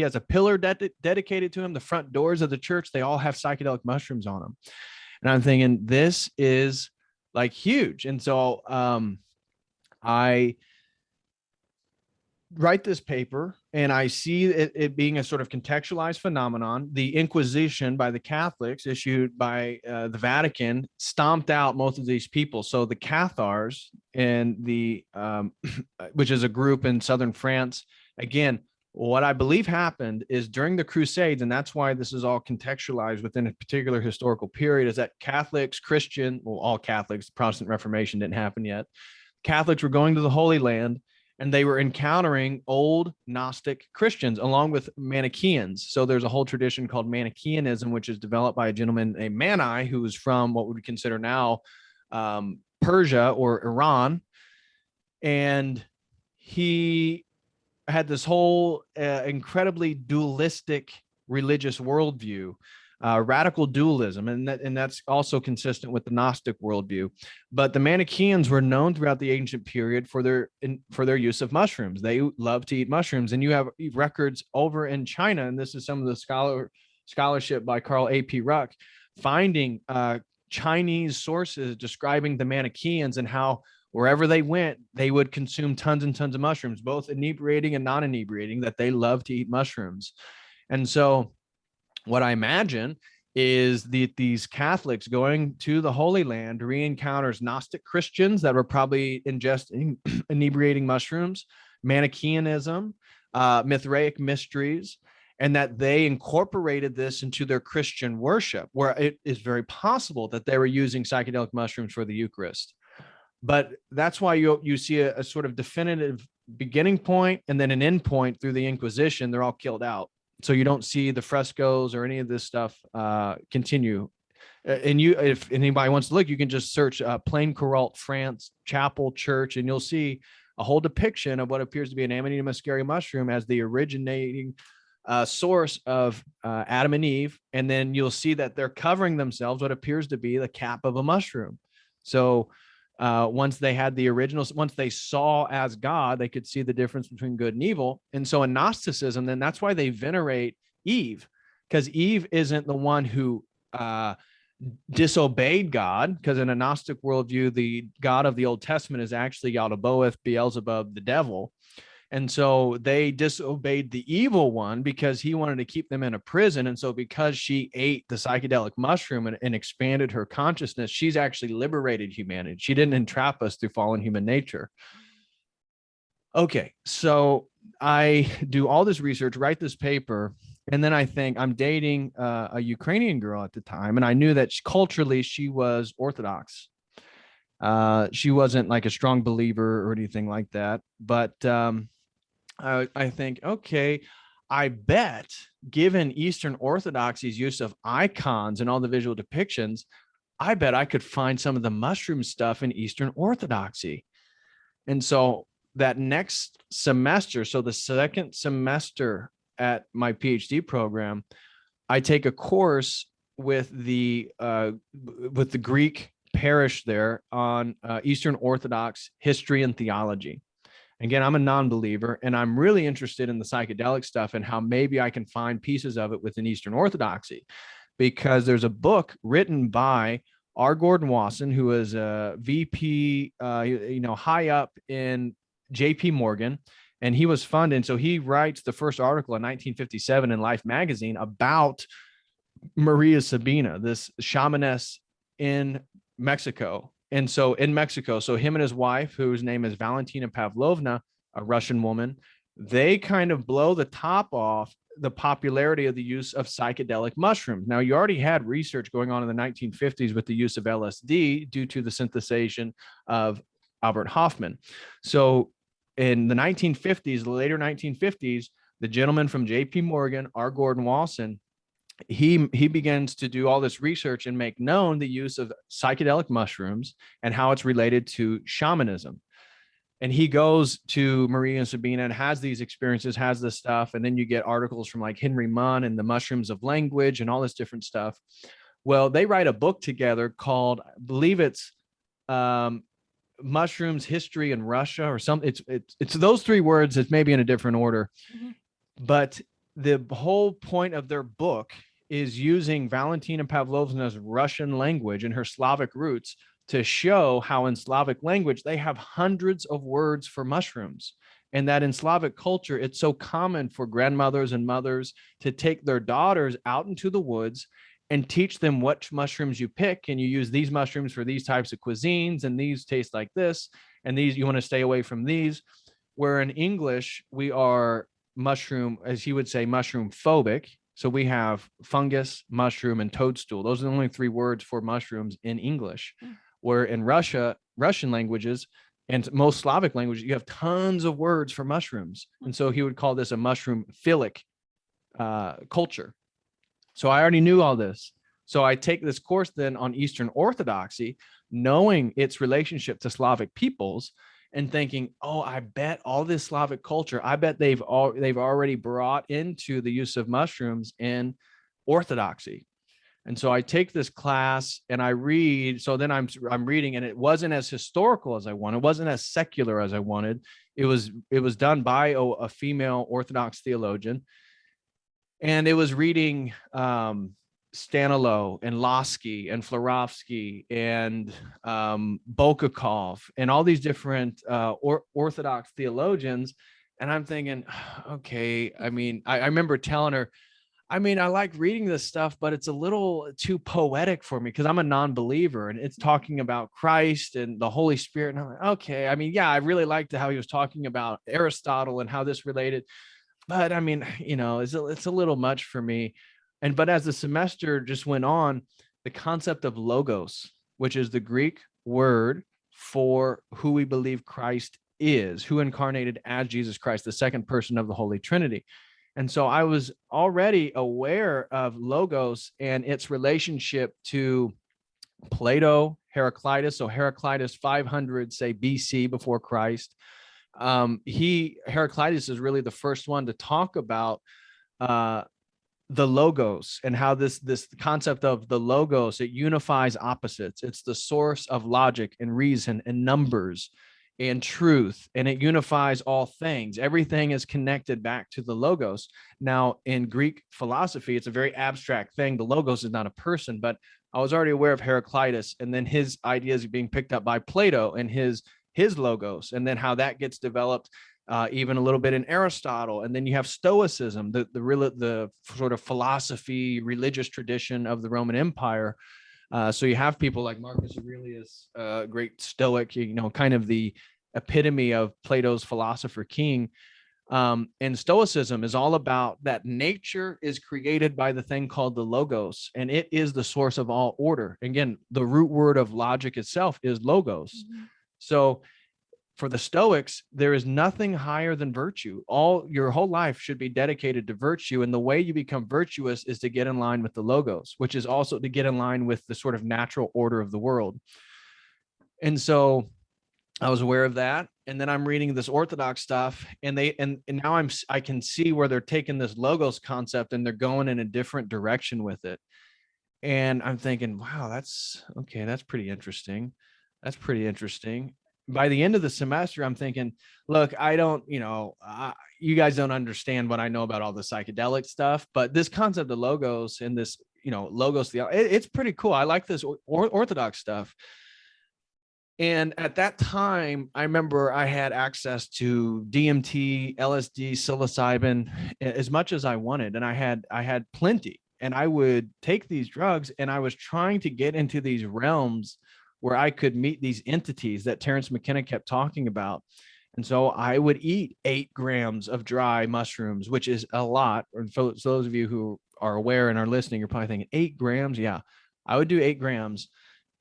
has a pillar dedicated to him. The front doors of the church, they all have psychedelic mushrooms on them. And I'm thinking, this is like huge. And so I write this paper, and I see it being a sort of contextualized phenomenon. The Inquisition by the Catholics, issued by the Vatican, stomped out most of these people. So the Cathars, and the which is a group in southern France. Again, what I believe happened is during the Crusades, and that's why this is all contextualized within a particular historical period, is that Catholics, all Catholics, the Protestant Reformation didn't happen yet. Catholics were going to the Holy Land, and they were encountering old Gnostic Christians along with Manichaeans. So there's a whole tradition called Manichaeanism, which is developed by a gentleman named Mani, who is from what we consider now Persia or Iran. And he had this whole incredibly dualistic religious worldview, radical dualism, and that's also consistent with the Gnostic worldview. But the Manichaeans were known throughout the ancient period for their use of mushrooms. They love to eat mushrooms, and you have records over in China, and this is some of the scholarship by Carl A.P. Ruck, finding Chinese sources describing the Manichaeans and how wherever they went, they would consume tons and tons of mushrooms, both inebriating and non-inebriating, that they love to eat mushrooms. And so what I imagine is these Catholics going to the Holy Land re-encounters Gnostic Christians that were probably ingesting inebriating mushrooms, Manichaeanism, Mithraic mysteries, and that they incorporated this into their Christian worship, where it is very possible that they were using psychedelic mushrooms for the Eucharist. But that's why you see a sort of definitive beginning point and then an end point through the Inquisition. They're all killed out. So you don't see the frescoes or any of this stuff continue. And if anybody wants to look, you can just search Plaine-Courault, France, chapel, church, and you'll see a whole depiction of what appears to be an Amanita muscaria mushroom as the originating source of Adam and Eve. And then you'll see that they're covering themselves what appears to be the cap of a mushroom. So once they had the originals, once they saw as God, they could see the difference between good and evil. And so in Gnosticism, then that's why they venerate Eve, because Eve isn't the one who disobeyed God, because in a Gnostic worldview, the God of the Old Testament is actually Yaldabaoth, Beelzebub, the devil. And so they disobeyed the evil one because he wanted to keep them in a prison. And so because she ate the psychedelic mushroom and expanded her consciousness, she's actually liberated humanity. She didn't entrap us through fallen human nature. Okay, so I do all this research, write this paper, and then I think I'm dating a Ukrainian girl at the time. And I knew that culturally she was Orthodox. She wasn't like a strong believer or anything like that. But I think, okay, I bet given Eastern Orthodoxy's use of icons and all the visual depictions, I bet I could find some of the mushroom stuff in Eastern Orthodoxy. And so that next semester, so the second semester at my PhD program, I take a course with the Greek parish there on Eastern Orthodox history and theology. Again, I'm a non-believer, and I'm really interested in the psychedelic stuff and how maybe I can find pieces of it within Eastern Orthodoxy, because there's a book written by R. Gordon Wasson, who is a VP, high up in J.P. Morgan, and he was funded. So he writes the first article in 1957 in Life magazine about Maria Sabina, this shamaness in Mexico. And so in Mexico, so him and his wife, whose name is Valentina Pavlovna, a Russian woman, they kind of blow the top off the popularity of the use of psychedelic mushrooms. Now, you already had research going on in the 1950s with the use of LSD due to the synthesization of Albert Hofmann. So in the 1950s, the later 1950s, the gentleman from JP Morgan, R. Gordon Wasson, he begins to do all this research and make known the use of psychedelic mushrooms and how it's related to shamanism. And he goes to Maria and Sabina and has these experiences, has this stuff. And then you get articles from like Henry Munn and the mushrooms of language and all this different stuff. Well, they write a book together called, I believe it's Mushrooms, History in Russia or something. It's those three words. It's maybe in a different order. Mm-hmm. But the whole point of their book is using Valentina Pavlovna's Russian language and her Slavic roots to show how in Slavic language, they have hundreds of words for mushrooms. And that in Slavic culture, it's so common for grandmothers and mothers to take their daughters out into the woods and teach them what mushrooms you pick. And you use these mushrooms for these types of cuisines, and these taste like this. And these, you want to stay away from these. Where in English, we are mushroom, as he would say, mushroom phobic. So we have fungus, mushroom, and toadstool. Those are the only three words for mushrooms in English. Where in Russian languages and most Slavic languages, you have tons of words for mushrooms. And so he would call this a mushroom philic culture. So I already knew all this. So I take this course then on Eastern Orthodoxy, knowing its relationship to Slavic peoples and thinking, oh, I bet all this Slavic culture, I bet they've already brought into the use of mushrooms in Orthodoxy. And so I take this class and I read. So then I'm reading, and it wasn't as historical as I wanted. It wasn't as secular as I wanted. It was done by a female Orthodox theologian. And it was reading Stanilow and Losky and Florovsky and Bulgakov and all these different Orthodox theologians. And I'm thinking, okay, I mean, I remember telling her, I mean, I like reading this stuff, but it's a little too poetic for me because I'm a non-believer and it's talking about Christ and the Holy Spirit. And I'm like, okay, I mean, yeah, I really liked how he was talking about Aristotle and how this related. But I mean, you know, it's a little much for me. But as the semester just went on, the concept of logos, which is the Greek word for who we believe Christ is, who incarnated as Jesus Christ, the second person of the Holy Trinity. And so I was already aware of logos and its relationship to Plato, Heraclitus. So Heraclitus 500, say BC, before Christ. Heraclitus is really the first one to talk about the logos and how this concept of the logos, it unifies opposites. It's the source of logic and reason and numbers and truth, and it unifies all things. Everything is connected back to the logos. Now, in Greek philosophy, it's a very abstract thing. The logos is not a person, but I was already aware of Heraclitus and then his ideas being picked up by Plato and his logos, and then how that gets developed even a little bit in Aristotle. And then you have Stoicism, the sort of philosophy, religious tradition of the Roman Empire. So you have people like Marcus Aurelius, great Stoic, you know, kind of the epitome of Plato's philosopher king. And Stoicism is all about that nature is created by the thing called the logos, and it is the source of all order. Again, the root word of logic itself is logos. Mm-hmm. So for the Stoics, there is nothing higher than virtue. Your whole life should be dedicated to virtue. And the way you become virtuous is to get in line with the logos, which is also to get in line with the sort of natural order of the world. And so I was aware of that. And then I'm reading this Orthodox stuff, and now I can see where they're taking this logos concept and they're going in a different direction with it. And I'm thinking, wow, that's pretty interesting. That's pretty interesting. By the end of the semester, I'm thinking, look, I don't, you guys don't understand what I know about all the psychedelic stuff, but this concept of logos and this, logos, it's pretty cool. I like this Orthodox stuff. And at that time, I remember I had access to DMT, LSD, psilocybin, as much as I wanted. And I had plenty, and I would take these drugs, and I was trying to get into these realms where I could meet these entities that Terrance McKenna kept talking about. And so I would eat 8 grams of dry mushrooms, which is a lot. Or for those of you who are aware and are listening, you're probably thinking 8 grams. Yeah, I would do 8 grams.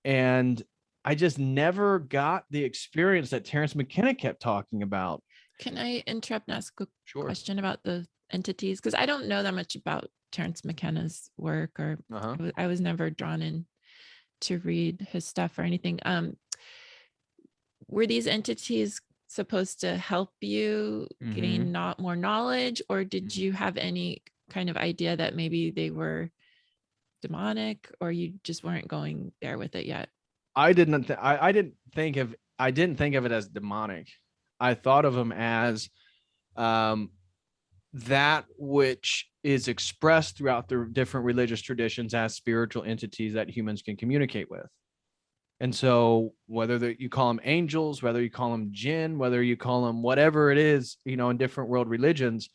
And I just never got the experience that Terrance McKenna kept talking about. Can I interrupt and ask a Sure. question about the entities? Because I don't know that much about Terrance McKenna's work, or I was never drawn in to read his stuff or anything. Were these entities supposed to help you gain more knowledge, or did you have any kind of idea that maybe they were demonic, or you just weren't going there with it yet? I didn't think of it as demonic. I thought of them as that which is expressed throughout the different religious traditions as spiritual entities that humans can communicate with. And so whether you call them angels, whether you call them jinn, whether you call them whatever it is, in different world religions,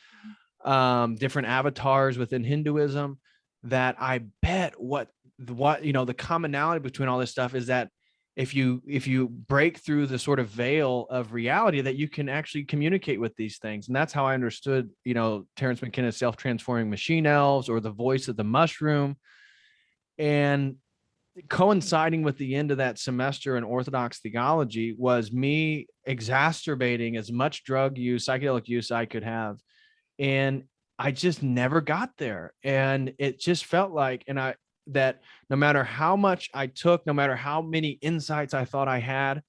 different avatars within Hinduism, that I bet what the commonality between all this stuff is that if you break through the sort of veil of reality, that you can actually communicate with these things. And that's how I understood, Terrance McKenna's self-transforming machine elves, or the voice of the mushroom. And coinciding with the end of that semester in Orthodox theology was me exacerbating as much drug use, psychedelic use I could have. And I just never got there. And it just felt like, that no matter how much I took, no matter how many insights I thought I had,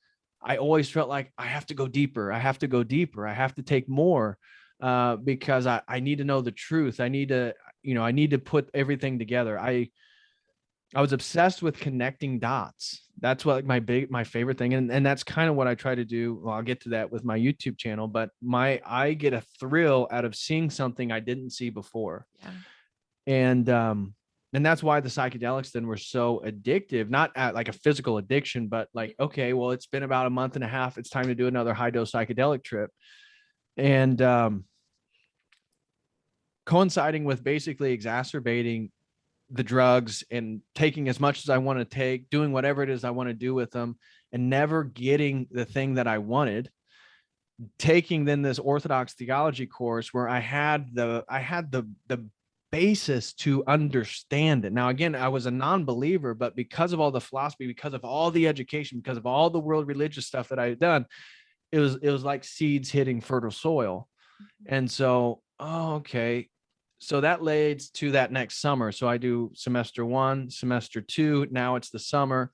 I always felt like I have to go deeper. I have to go deeper. I have to take more, because I need to know the truth. I need to put everything together. I was obsessed with connecting dots. That's what my favorite thing. And that's kind of what I try to do. Well, I'll get to that with my YouTube channel, but I get a thrill out of seeing something I didn't see before. Yeah. And that's why the psychedelics then were so addictive, not at like a physical addiction, but like, okay, well, it's been about a month and a half. It's time to do another high dose psychedelic trip. And coinciding with basically exacerbating the drugs and taking as much as I want to take, doing whatever it is I want to do with them, and never getting the thing that I wanted. Taking then this Orthodox theology course where I had the basis to understand it. Now, again, I was a non-believer, but because of all the philosophy, because of all the education, because of all the world religious stuff that I had done, it was like seeds hitting fertile soil. And so, okay. So that leads to that next summer. So I do semester 1, semester 2. Now it's the summer.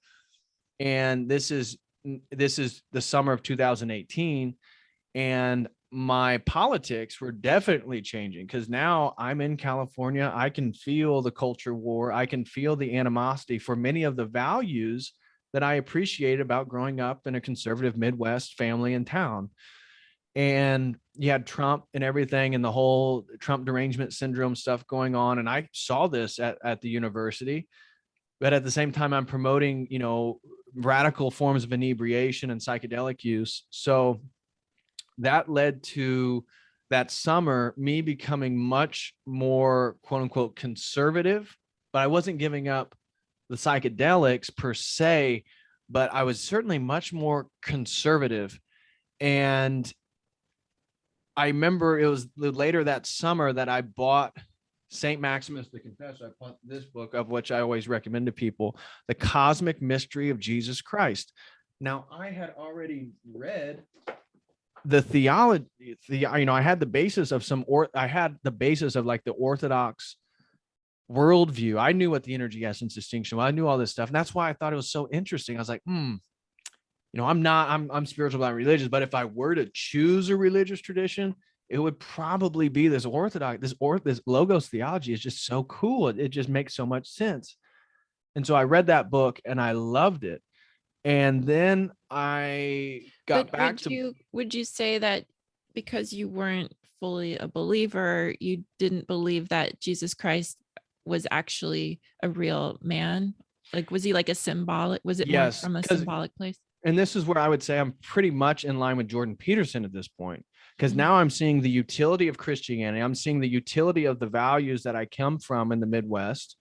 And this is the summer of 2018. And my politics were definitely changing, because now I'm in California. I can feel the culture war. I can feel the animosity for many of the values that I appreciate about growing up in a conservative Midwest family and town. And you had Trump and everything, and the whole Trump derangement syndrome stuff going on. And I saw this at the university, but at the same time, I'm promoting, radical forms of inebriation and psychedelic use. So that led to that summer, me becoming much more quote unquote conservative, but I wasn't giving up the psychedelics per se, but I was certainly much more conservative. And I remember it was later that summer that I bought St. Maximus the Confessor. I bought this book, of which I always recommend to people, The Cosmic Mystery of Jesus Christ. Now, I had already read the theology, I had the basis of like the Orthodox worldview. I knew what the energy essence distinction was. I knew all this stuff. And that's why I thought it was so interesting. I was like, I'm spiritual, but I'm religious. But if I were to choose a religious tradition, it would probably be this Orthodox, this Logos theology is just so cool. It just makes so much sense. And so I read that book and I loved it. And then I got back to. Would you say that because you weren't fully a believer, you didn't believe that Jesus Christ was actually a real man? Like, was he like a symbolic? Was it more from a symbolic place? And this is where I would say I'm pretty much in line with Jordan Peterson at this point, because now I'm seeing the utility of Christianity. I'm seeing the utility of the values that I come from in the Midwest.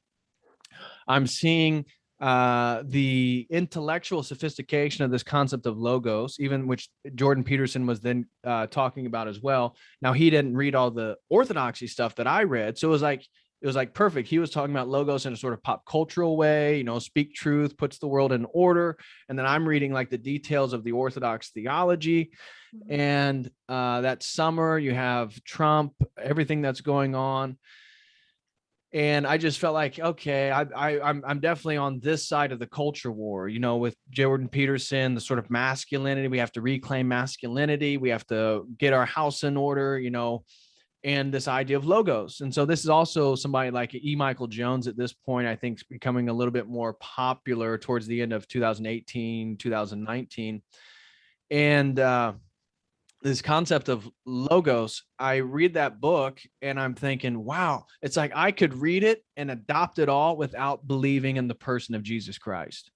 I'm seeing the intellectual sophistication of this concept of logos, even which Jordan Peterson was then talking about as well. Now, he didn't read all the orthodoxy stuff that I read, so it was like perfect. He was talking about logos in a sort of pop cultural way, speak truth, puts the world in order. And then I'm reading like the details of the Orthodox theology. And that summer you have Trump, everything that's going on. And I just felt like, okay, I'm definitely on this side of the culture war, with Jordan Peterson, the sort of masculinity. We have to reclaim masculinity. We have to get our house in order, and this idea of logos. And so this is also somebody like E. Michael Jones at this point, I think, is becoming a little bit more popular towards the end of 2018, 2019. And this concept of logos, I read that book and I'm thinking, wow, it's like I could read it and adopt it all without believing in the person of Jesus Christ.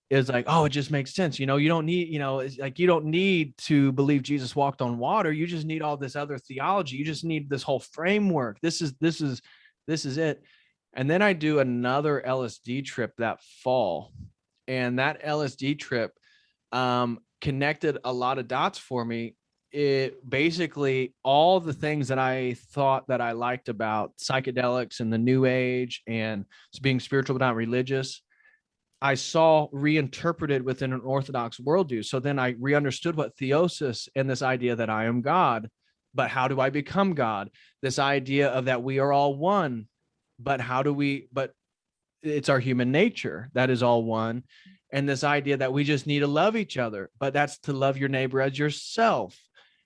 It's like, oh, it just makes sense. You don't need, it's like, you don't need to believe Jesus walked on water. You just need all this other theology. You just need this whole framework. This is it. And then I do another LSD trip that fall. And that LSD trip connected a lot of dots for me. It basically, all the things that I thought that I liked about psychedelics and the new age and being spiritual but not religious, I saw reinterpreted within an Orthodox worldview. So then I re-understood what theosis and this idea that I am God, but how do I become God? This idea of that we are all one, but but it's our human nature that is all one. And this idea that we just need to love each other, but that's to love your neighbor as yourself.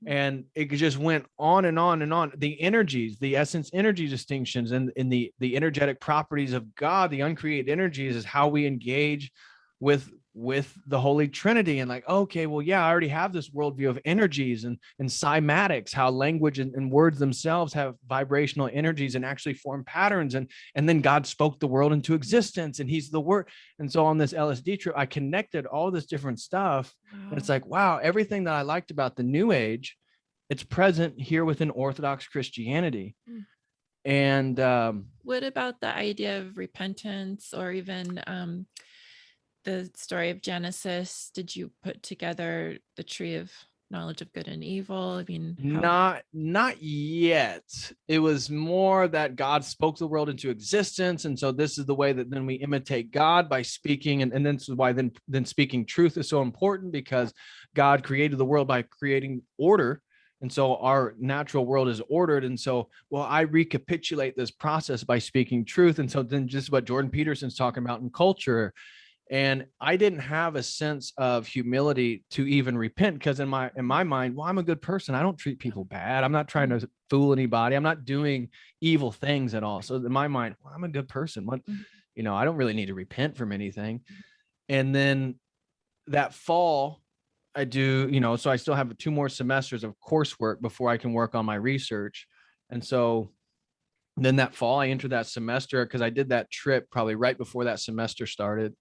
And it just went on and on and on. The energies, the essence energy distinctions, and in the energetic properties of God, the uncreated energies, is how we engage with the Holy Trinity. And like, okay, well, yeah, I already have this worldview of energies and cymatics, how language and words themselves have vibrational energies and actually form patterns. And then God spoke the world into existence, and he's the word. And so on this LSD trip, I connected all this different stuff. And it's like, wow, everything that I liked about the new age, it's present here within Orthodox Christianity. And what about the idea of repentance, or even the story of Genesis? Did you put together the tree of knowledge of good and evil? I mean, not yet. It was more that God spoke the world into existence, and so this is the way that then we imitate God by speaking, and this is why then speaking truth is so important, because God created the world by creating order. And so our natural world is ordered. And so, well, I recapitulate this process by speaking truth. And so then just what Jordan Peterson's talking about in culture. And I didn't have a sense of humility to even repent, because in my mind, well, I'm a good person. I don't treat people bad. I'm not trying to fool anybody. I'm not doing evil things at all. So in my mind, well, I'm a good person. What, I don't really need to repent from anything. And then that fall, I do, so I still have 2 more semesters of coursework before I can work on my research. And so then that fall, I entered that semester, because I did that trip probably right before that semester started.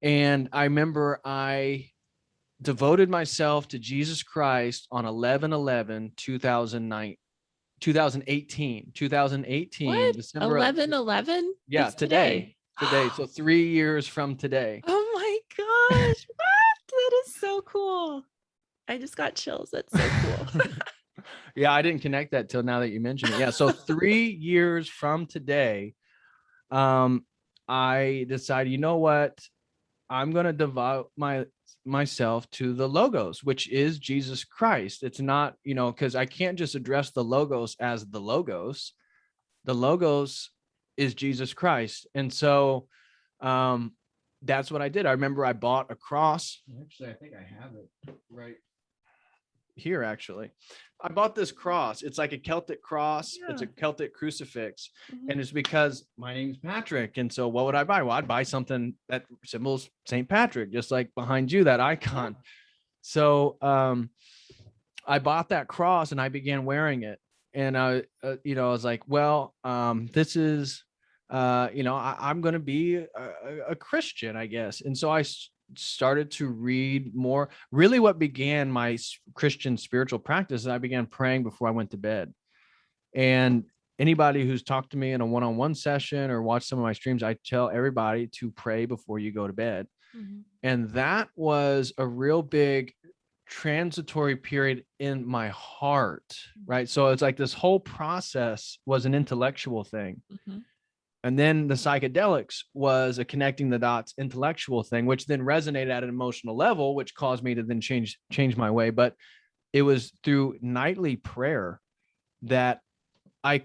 And I remember I devoted myself to Jesus Christ on 11/11/2009. 2018. what? December 11/11? Yeah, That's today. So 3 years from today. Oh my gosh. What? That is so cool. I just got chills. That's so cool. Yeah, I didn't connect that till now that you mentioned it. Yeah, so 3 years from today, I decided, you know what? I'm going to devote myself to the logos, which is Jesus Christ. It's not, because I can't just address the logos as the logos. The logos is Jesus Christ. And so that's what I did. I remember I bought a cross. Actually, I think I have it right here, actually. I bought this cross. It's like a Celtic cross. Yeah. It's a Celtic crucifix. And it's because my name's Patrick. And so what would I buy? Well, I'd buy something that symbols St. Patrick, just like behind you, that icon. Yeah. So I bought that cross and I began wearing it. And I was like, well, this is, I'm going to be a Christian, I guess. And so I started to read more. Really what began my Christian spiritual practice is I began praying before I went to bed. And anybody who's talked to me in a one-on-one session or watched some of my streams, I tell everybody to pray before you go to bed. Mm-hmm. And that was a real big transitory period in my heart, right? So it's like this whole process was an intellectual thing. Mm-hmm. And then the psychedelics was a connecting the dots intellectual thing, which then resonated at an emotional level, which caused me to then change my way. But it was through nightly prayer that I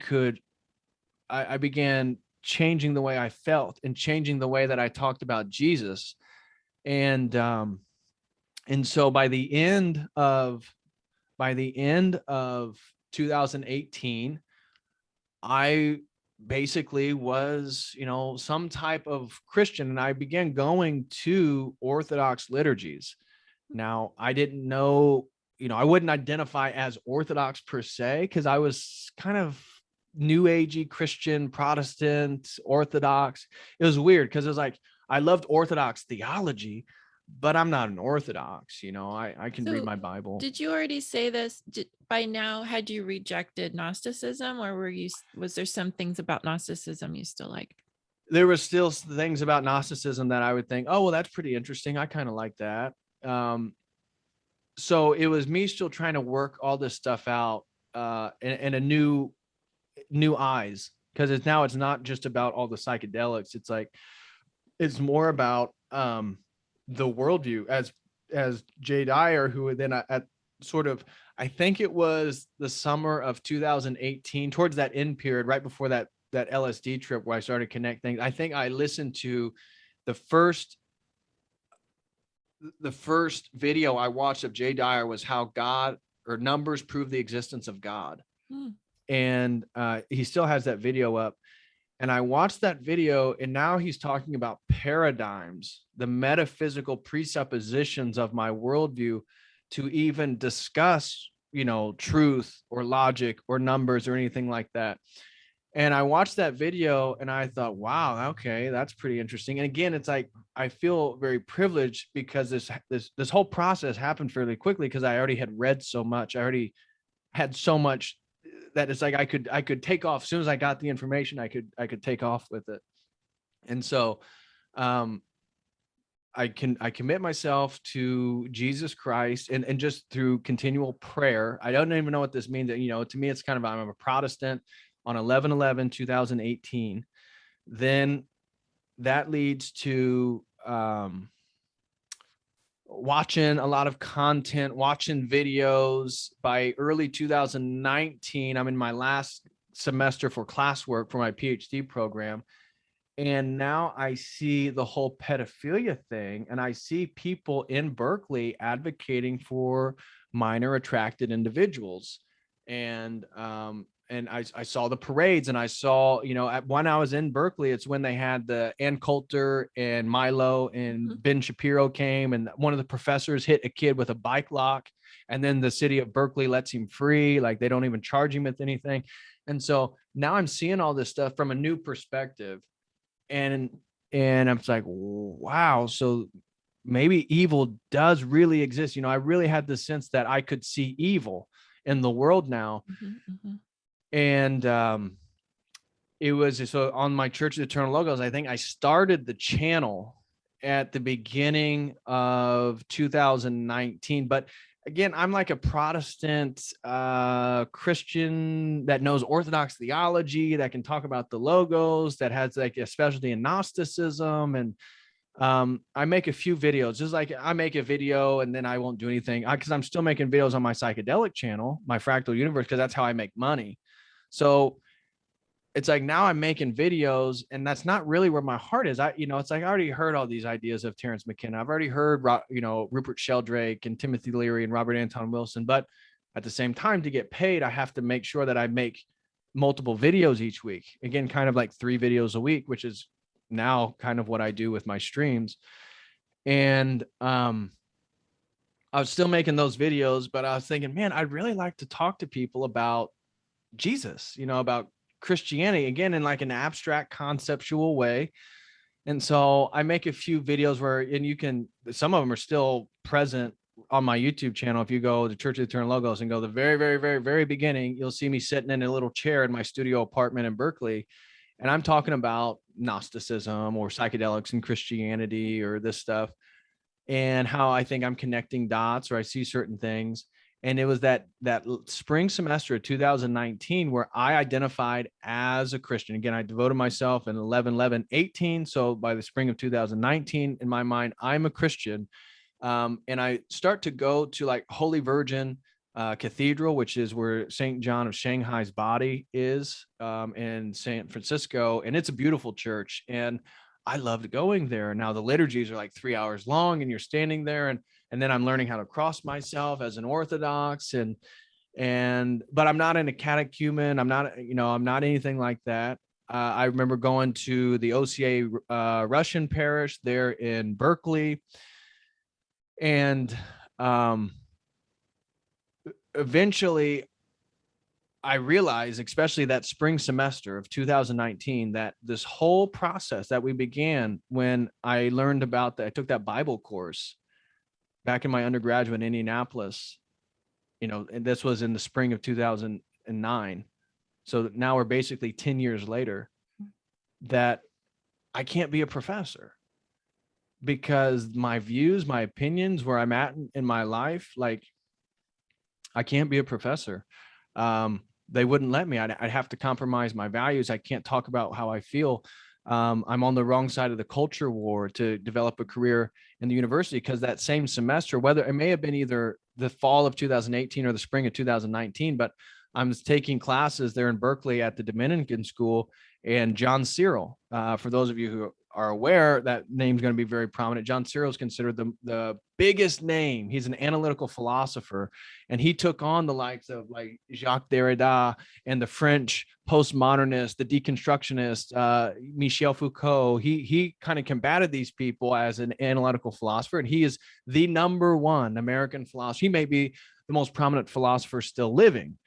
began changing the way I felt and changing the way that I talked about Jesus. And so by the end of 2018, I basically was, some type of Christian, and I began going to Orthodox liturgies. Now, I didn't know, I wouldn't identify as Orthodox per se, because I was kind of new agey Christian, Protestant, Orthodox. It was weird because it was like, I loved Orthodox theology, but I'm not an Orthodox, I can read my Bible. Did you already say this? By now, had you rejected Gnosticism, or was there some things about Gnosticism you still liked? There were still things about Gnosticism that I would think, oh, well, that's pretty interesting. I kind of like that. So it was me still trying to work all this stuff out in a new eyes, because it's not just about all the psychedelics. It's like, it's more about the worldview, as Jay Dyer, who then at sort of, I think it was the summer of 2018, towards that end period, right before that LSD trip where I started connecting. I think I listened to the first video I watched of Jay Dyer was how God or numbers prove the existence of God. And he still has that video up. And I watched that video, and now he's talking about paradigms, the metaphysical presuppositions of my worldview to even discuss, truth or logic or numbers or anything like that. And I watched that video and I thought, wow, okay, that's pretty interesting. And again, it's like, I feel very privileged because this whole process happened fairly quickly, because I already had read so much. I already had so much that it's like I could take off as soon as I got the information. I could take off with it. And so I commit myself to Jesus Christ, and just through continual prayer. I don't even know what this means. To me, it's kind of, I'm a Protestant on 11/11/2018. Then that leads to watching a lot of content, watching videos. By early 2019, I'm in my last semester for classwork for my PhD program. And now I see the whole pedophilia thing, and I see people in Berkeley advocating for minor attracted individuals. And I saw the parades, and I saw, when I was in Berkeley, it's when they had the Ann Coulter and Milo and Ben Shapiro came, and one of the professors hit a kid with a bike lock, and then the city of Berkeley lets him free. Like, they don't even charge him with anything. And so now I'm seeing all this stuff from a new perspective. And I'm like, wow, so maybe evil does really exist. I really had the sense that I could see evil in the world now. And it was so on my Church of the Eternal Logos, I think I started the channel at the beginning of 2019. But again, I'm like a Protestant Christian that knows Orthodox theology, that can talk about the logos, that has like a specialty in Gnosticism. And I make a few videos, just like I make a video and then I won't do anything, because I'm still making videos on my psychedelic channel, my Fractal Universe, because that's how I make money. So it's like, now I'm making videos, and that's not really where my heart is. It's like, I already heard all these ideas of Terrance McKenna. I've already heard, Rupert Sheldrake and Timothy Leary and Robert Anton Wilson. But at the same time, to get paid, I have to make sure that I make multiple videos each week. Again, kind of like 3 videos a week, which is now kind of what I do with my streams. And I was still making those videos, but I was thinking, man, I'd really like to talk to people about Jesus, about Christianity, again, in like an abstract conceptual way. And so I make a few videos where, and some of them are still present on my YouTube channel, if you go to Church of the Eternal Logos and go the very, very, very, very beginning, you'll see me sitting in a little chair in my studio apartment in Berkeley. And I'm talking about Gnosticism or psychedelics and Christianity or this stuff, and how I think I'm connecting dots, or I see certain things. And it was that spring semester of 2019 where I identified as a Christian. Again, I devoted myself in 11/11/18. So by the spring of 2019, in my mind, I'm a Christian. And I start to go to like Holy Virgin Cathedral, which is where St. John of Shanghai's body is, in San Francisco. And it's a beautiful church. And I loved going there. Now the liturgies are like 3 hours long, and you're standing there, and then I'm learning how to cross myself as an Orthodox, but I'm not in a catechumen. I'm not anything like that. I remember going to the OCA Russian parish there in Berkeley, and eventually I realized, especially that spring semester of 2019, that this whole process that we began when I learned about that, I took that Bible course back in my undergraduate in Indianapolis, and this was in the spring of 2009. So now we're basically 10 years later, that I can't be a professor because my views, my opinions, where I'm at in my life, like I can't be a professor. They wouldn't let me. I'd have to compromise my values. I can't talk about how I feel. I'm on the wrong side of the culture war to develop a career in the university, because that same semester, whether it may have been either the fall of 2018 or the spring of 2019, but I was taking classes there in Berkeley at the Dominican school, and John Cyril, for those of you who are aware, that name's going to be very prominent. John Cyril is considered the biggest name. He's an analytical philosopher, and he took on the likes of like Jacques Derrida and the French postmodernists, the deconstructionists, Michel Foucault. He kind of combated these people as an analytical philosopher, and he is the #1 American philosopher. He may be the most prominent philosopher still living.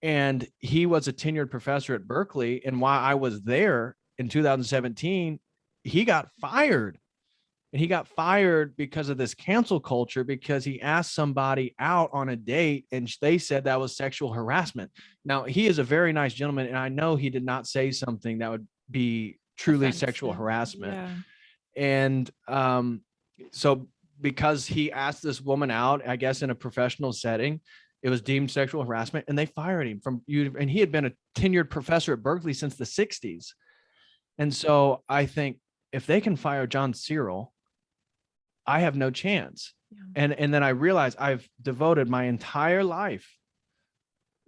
And he was a tenured professor at Berkeley. And while I was there in 2017, he got fired. And he got fired because of this cancel culture, because he asked somebody out on a date and they said that was sexual harassment. Now, he is a very nice gentleman, and I know he did not say something that would be truly Offensive. sexual harassment. Yeah. And so because he asked this woman out, I guess in a professional setting, it was deemed sexual harassment, and they fired him and he had been a tenured professor at Berkeley since the 60s. And so I think, if they can fire John Cyril, I have no chance. Yeah. And then I realized I've devoted my entire life,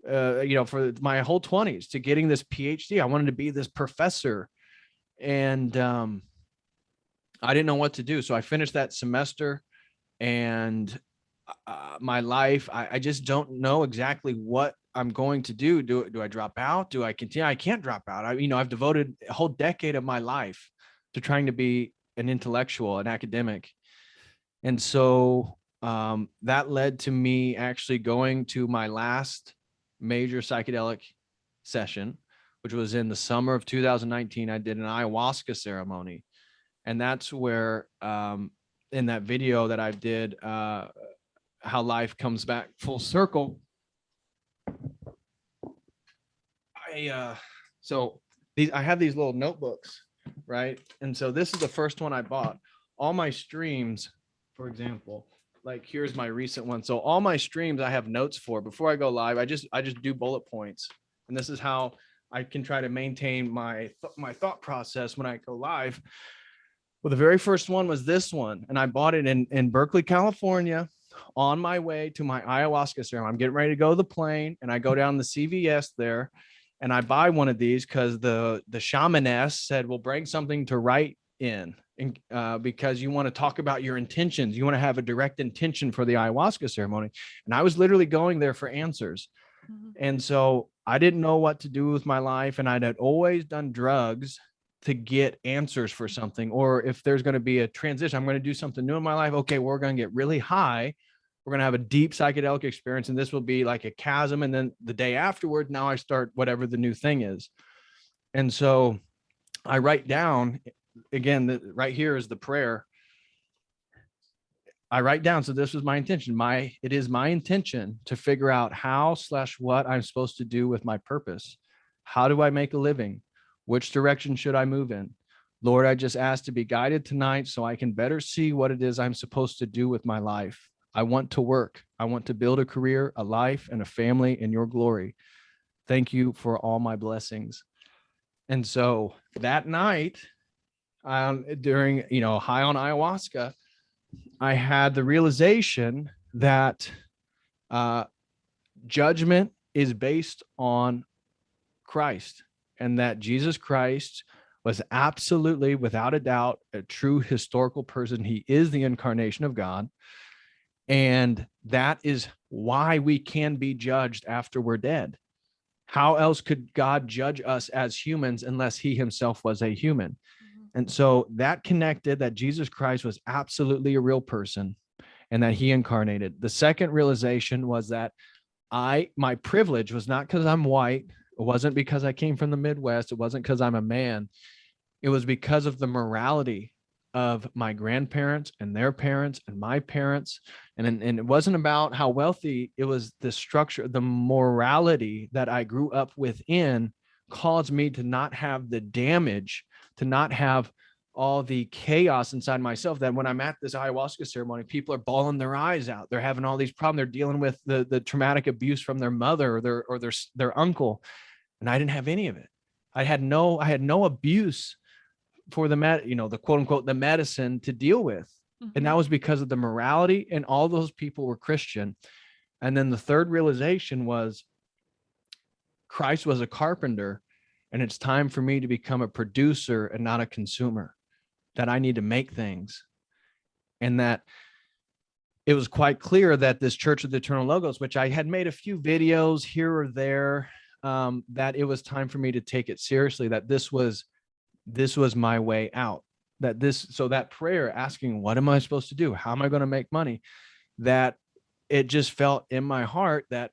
for my whole 20s to getting this PhD. I wanted to be this professor, and I didn't know what to do. So I finished that semester, and my life, I just don't know exactly what I'm going to do. Do I drop out? Do I continue? I can't drop out. I've devoted a whole decade of my life to trying to be an intellectual, an academic. And so that led to me actually going to my last major psychedelic session, which was in the summer of 2019. I did an ayahuasca ceremony. And that's where, in that video that I did, how life comes back full circle, I have these little notebooks, right? And so this is the first one I bought. All my streams, for example, like here's my recent one. So all my streams I have notes for. Before I go live, I just do bullet points, and this is how I can try to maintain my thought process when I go live. Well, the very first one was this one, and I bought it in Berkeley, California, on my way to my ayahuasca ceremony. I'm getting ready to go to the plane, and I go down the CVS there, and I buy one of these because the shamaness said, "Well, bring something to write in, because you want to talk about your intentions. You want to have a direct intention for the ayahuasca ceremony." And I was literally going there for answers. Mm-hmm. And so I didn't know what to do with my life, and I'd had always done drugs to get answers for something. Or if there's going to be a transition, I'm going to do something new in my life. Okay, we're going to get really high. We're going to have a deep psychedelic experience, and this will be like a chasm. And then the day afterward, now I start whatever the new thing is. And so I write down, again, right here is the prayer. I write down, so this was my intention. It is my intention to figure out how/what I'm supposed to do with my purpose. How do I make a living? Which direction should I move in? Lord, I just ask to be guided tonight so I can better see what it is I'm supposed to do with my life. I want to work. I want to build a career, a life, and a family in your glory. Thank you for all my blessings. And so that night, during, high on ayahuasca, I had the realization that judgment is based on Christ, and that Jesus Christ was absolutely, without a doubt, a true historical person. He is the incarnation of God. And that is why we can be judged after we're dead. How else could God judge us as humans unless he himself was a human? And so that connected that Jesus Christ was absolutely a real person and that he incarnated. The second realization was that my privilege was not because I'm white. It wasn't because I came from the Midwest. It wasn't because I'm a man. It was because of the morality of my grandparents and their parents and my parents. And it wasn't about how wealthy. It was the structure, the morality that I grew up within caused me to not have the damage, to not have all the chaos inside myself, that when I'm at this ayahuasca ceremony, people are bawling their eyes out. They're having all these problems. They're dealing with the traumatic abuse from their mother or their uncle. And I didn't have any of it. I had no abuse for the quote unquote, the medicine to deal with. Mm-hmm. And that was because of the morality, and all those people were Christian. And then the third realization was Christ was a carpenter, and it's time for me to become a producer and not a consumer, that I need to make things. And that it was quite clear that this Church of the Eternal Logos, which I had made a few videos here or there, that it was time for me to take it seriously, that this was my way out. So that prayer asking, what am I supposed to do? How am I going to make money? That it just felt in my heart that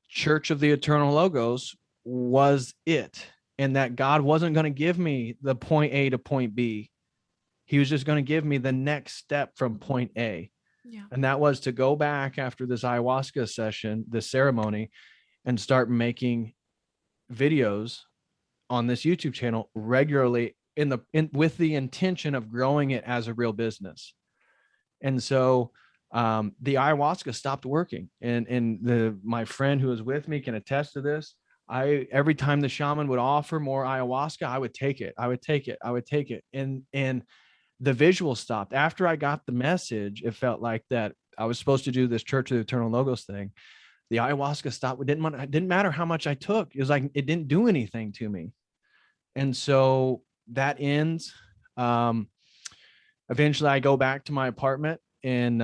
Church of the Eternal Logos was it. And that God wasn't going to give me the point A to point B. He was just going to give me the next step from point A. Yeah. And that was to go back after this ayahuasca session, this ceremony, and start making videos on this YouTube channel regularly with the intention of growing it as a real business. And so the ayahuasca stopped working, and my friend who was with me can attest to this. Every time the shaman would offer more ayahuasca, I would take it. And the visual stopped. After I got the message, it felt like that I was supposed to do this Church of the Eternal Logos thing. The ayahuasca stopped. It didn't matter how much I took. It was like, it didn't do anything to me. And so that ends. Eventually I go back to my apartment in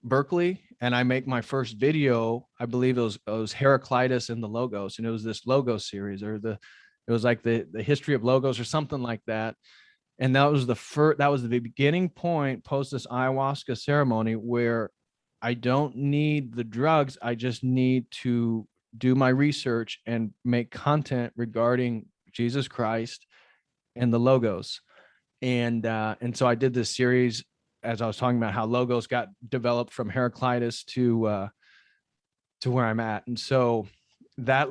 Berkeley, and I make my first video. I believe it was Heraclitus and the Logos, and it was this Logos series, or it was like the history of Logos or something like that. And that was the beginning point post this ayahuasca ceremony, where I don't need the drugs. I just need to do my research and make content regarding Jesus Christ and the Logos. And so I did this series, as I was talking about how Logos got developed from Heraclitus to where I'm at. And so that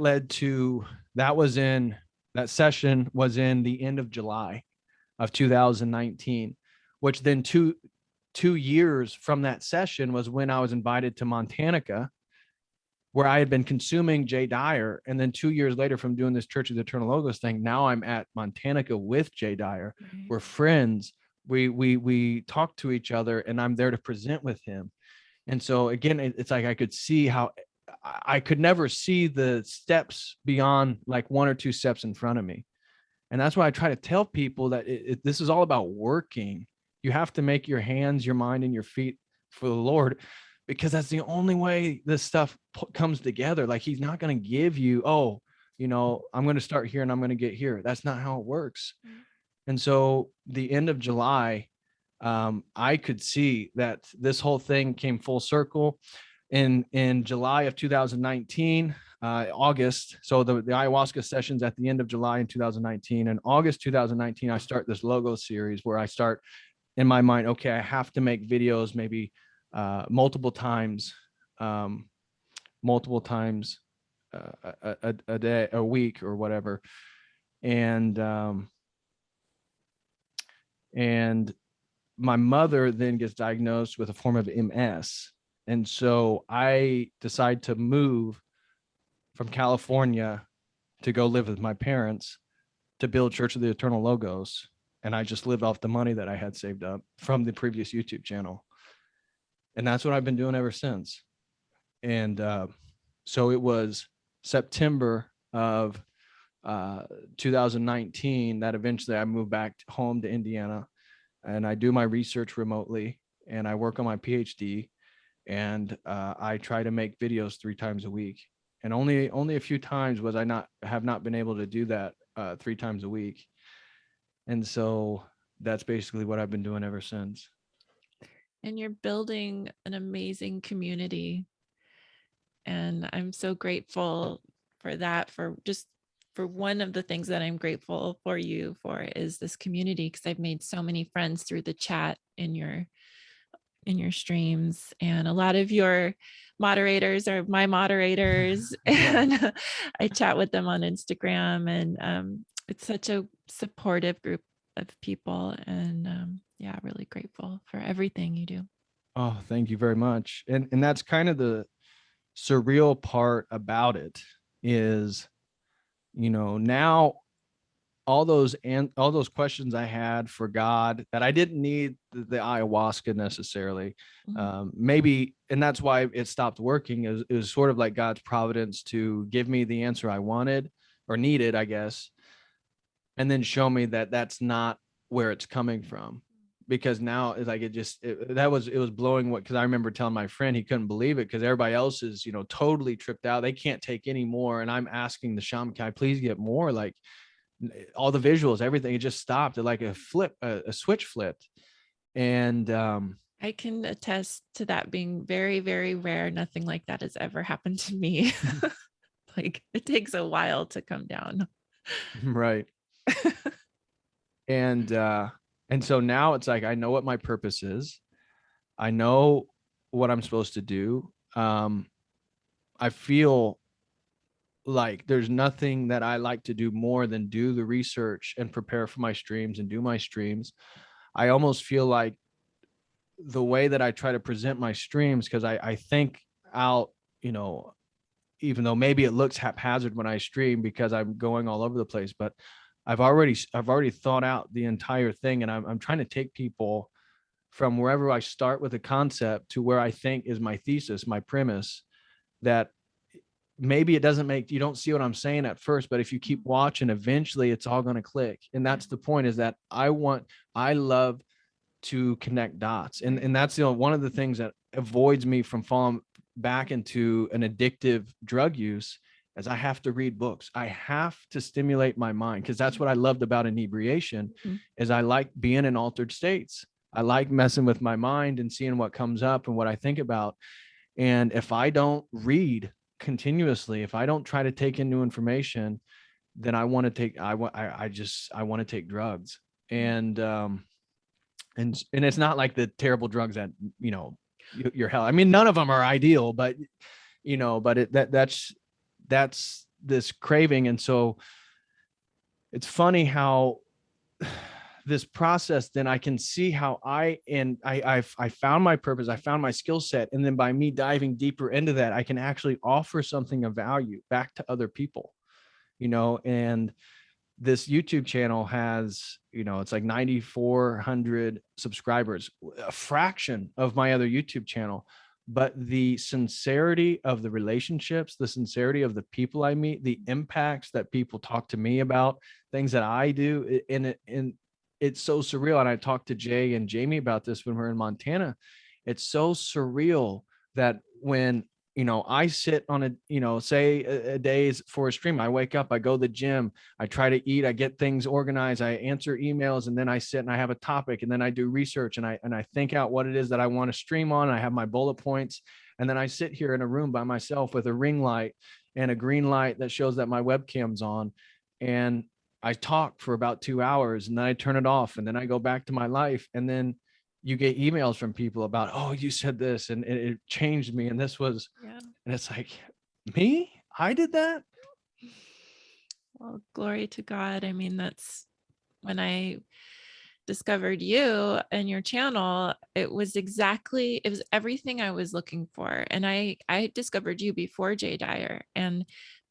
session was in the end of July of 2019, which then two years from that session was when I was invited to Montana, where I had been consuming Jay Dyer. And then 2 years later, from doing this Church of the Eternal Logos thing, now I'm at Montana with Jay Dyer. Right. We're friends. We talk to each other, and I'm there to present with him. And so again, it's like I could see how I could never see the steps beyond like one or two steps in front of me. And that's why I try to tell people that this is all about working. You have to make your hands, your mind, and your feet for the Lord, because that's the only way this stuff comes together. Like, he's not going to give you, I'm going to start here and I'm going to get here. That's not how it works. Mm-hmm. And so the end of July, I could see that this whole thing came full circle in July of 2019, August. So the ayahuasca sessions at the end of July in 2019, and August 2019, I start this Logo series where I start in my mind, okay, I have to make videos maybe multiple times a day, a week, or whatever. And my mother then gets diagnosed with a form of MS. And so I decide to move from California to go live with my parents to build Church of the Eternal Logos. And I just lived off the money that I had saved up from the previous YouTube channel. And that's what I've been doing ever since. And so it was September of 2019 that eventually I moved back home to Indiana, and I do my research remotely, and I work on my PhD, and I try to make videos 3 times a week. And only a few times was I have not been able to do that 3 times a week. And so that's basically what I've been doing ever since. And you're building an amazing community. And I'm so grateful for that. For one of the things that I'm grateful for you for is this community, because I've made so many friends through the chat in your streams, and a lot of your moderators are my moderators. And I chat with them on Instagram, and it's such a supportive group of people, and yeah, really grateful for everything you do. Oh, thank you very much. And that's kind of the surreal part about it is, now all those questions I had for God that I didn't need the ayahuasca necessarily, maybe, and that's why it stopped working. It was sort of like God's providence to give me the answer I wanted or needed, I guess, and then show me that that's not where it's coming from. Because now it's like it was blowing because I remember telling my friend he couldn't believe it because everybody else is totally tripped out. They can't take any more, and I'm asking the shaman, can I please get more? Like all the visuals, everything, it just stopped. Like a switch flipped. And I can attest to that being very, very rare. Nothing like that has ever happened to me. Like it takes a while to come down. Right. And so now it's like I know what my purpose is. I know what I'm supposed to do. I feel like there's nothing that I like to do more than do the research and prepare for my streams and do my streams. I almost feel like the way that I try to present my streams, because I think out, even though maybe it looks haphazard when I stream because I'm going all over the place, but I've already thought out the entire thing. And I'm trying to take people from wherever I start with a concept to where I think is my thesis, my premise, that maybe it doesn't you don't see what I'm saying at first, but if you keep watching, eventually it's all going to click. And that's the point, is that I love to connect dots. And that's one of the things that avoids me from falling back into an addictive drug use, as I have to read books. I have to stimulate my mind, because that's what I loved about inebriation, is I like being in altered states. I like messing with my mind and seeing what comes up and what I think about. And if I don't read continuously, if I don't try to take in new information, then I want to take drugs. And it's not like the terrible drugs that you're hell. I mean, none of them are ideal, but that's this craving. And so it's funny how this process, then I can see how I found my purpose, I found my skill set, and then by me diving deeper into that, I can actually offer something of value back to other people, and this YouTube channel has, it's like 9,400 subscribers, a fraction of my other YouTube channel. But the sincerity of the relationships, the sincerity of the people I meet, the impacts that people talk to me about, things that I do, and it's so surreal. And I talked to Jay and Jamie about this when we're in Montana. It's so surreal that when, I sit on say a day for a stream, I wake up, I go to the gym, I try to eat, I get things organized, I answer emails, and then I sit and I have a topic, and then I do research, and I think out what it is that I want to stream on. I have my bullet points, and then I sit here in a room by myself with a ring light and a green light that shows that my webcam's on. And I talk for about 2 hours, and then I turn it off, and then I go back to my life. And then you get emails from people about, oh, you said this and it changed me. And this was, Yeah. and it's like, me? I did that? Well, glory to God. I mean, that's when I discovered you and your channel, it was everything I was looking for. And I discovered you before Jay Dyer, and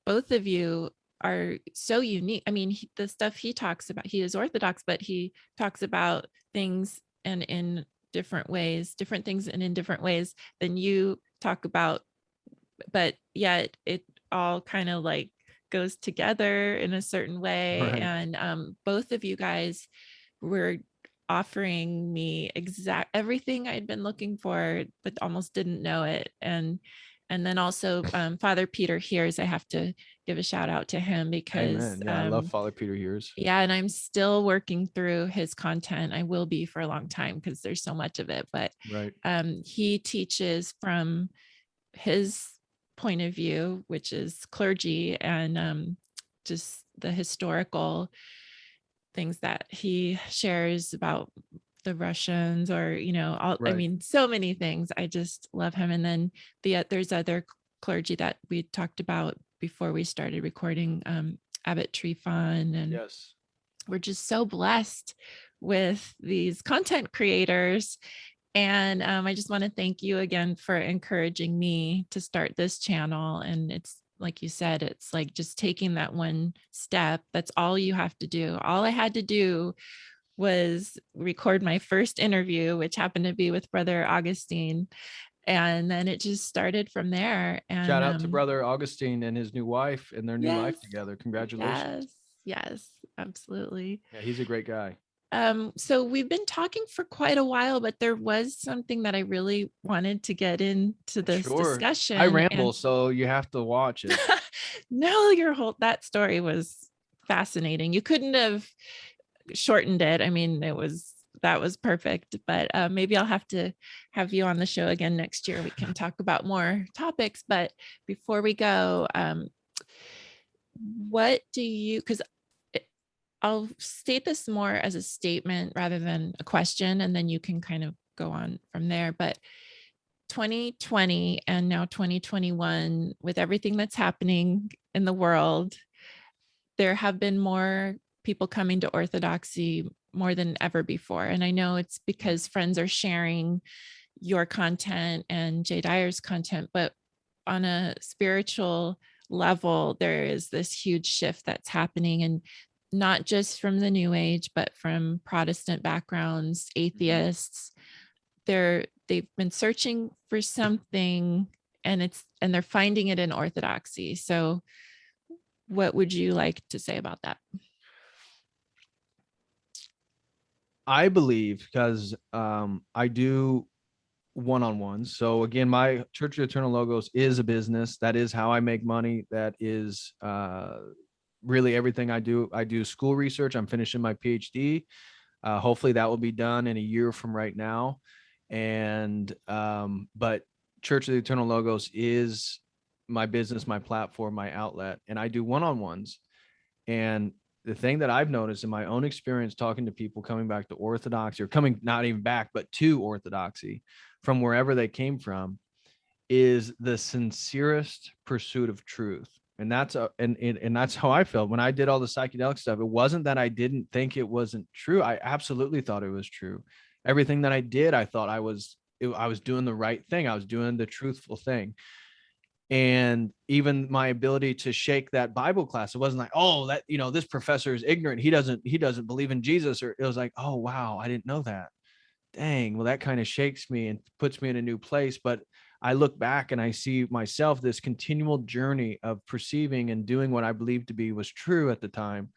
both of you are so unique. I mean, the stuff he talks about, he is Orthodox, but he talks about things and in different ways, different things and in different ways than you talk about. But yet it all kind of like goes together in a certain way. Right. And both of you guys were offering me exact everything I'd been looking for, but almost didn't know it. And then also Father Peter Hears, I have to give a shout out to him because Amen. Yeah, I love Father Peter Hears. yeah, and I'm still working through his content. I will be for a long time because there's so much of it. But Right. he teaches from his point of view, which is clergy, and just the historical things that he shares about the Russians, or I mean, so many things. I just love him. And then there's other clergy that we talked about before we started recording, Abbot Trifon, and yes, we're just so blessed with these content creators. And I just want to thank you again for encouraging me to start this channel. And it's like you said, it's like just taking that one step. That's all you have to do. All I had to do was record my first interview, which happened to be with Brother Augustine. And then it just started from there. And shout out to Brother Augustine and his new wife and their new life together. Congratulations. Yes, absolutely. Yeah, he's a great guy. So we've been talking for quite a while, but there was something that I really wanted to get into this discussion. I ramble, so you have to watch it. No, that story was fascinating. You couldn't have shortened it. I mean, that was perfect, but maybe I'll have to have you on the show again next year. We can talk about more topics. But before we go, what do you, because I'll state this more as a statement rather than a question, and then you can kind of go on from there. But 2020 and now 2021, with everything that's happening in the world, there have been more people coming to Orthodoxy more than ever before. And I know it's because friends are sharing your content and Jay Dyer's content, but on a spiritual level, there is this huge shift that's happening. And not just from the New Age, but from Protestant backgrounds, atheists. They've been searching for something, and they're finding it in Orthodoxy. So what would you like to say about that? I believe, because I do one-on-ones. So again, my Church of Eternal Logos is a business. That is how I make money. That is really everything I do. I do school research. I'm finishing my PhD. Hopefully that will be done in a year from right now. And but Church of the Eternal Logos is my business, my platform, my outlet, and I do one-on-ones. And the thing that I've noticed in my own experience talking to people coming back to Orthodoxy, or coming not even back, but to Orthodoxy from wherever they came from, is the sincerest pursuit of truth. And that's and that's how I felt when I did all the psychedelic stuff. It wasn't that I didn't think it wasn't true. I absolutely thought it was true. Everything that I did, I thought I was doing the right thing. I was doing the truthful thing. And even my ability to shake that Bible class, it wasn't like, oh, that, this professor is ignorant. He doesn't believe in Jesus. Or it was like, oh, wow, I didn't know that. Dang, well, that kind of shakes me and puts me in a new place. But I look back and I see myself, this continual journey of perceiving and doing what I believed to be was true at the time.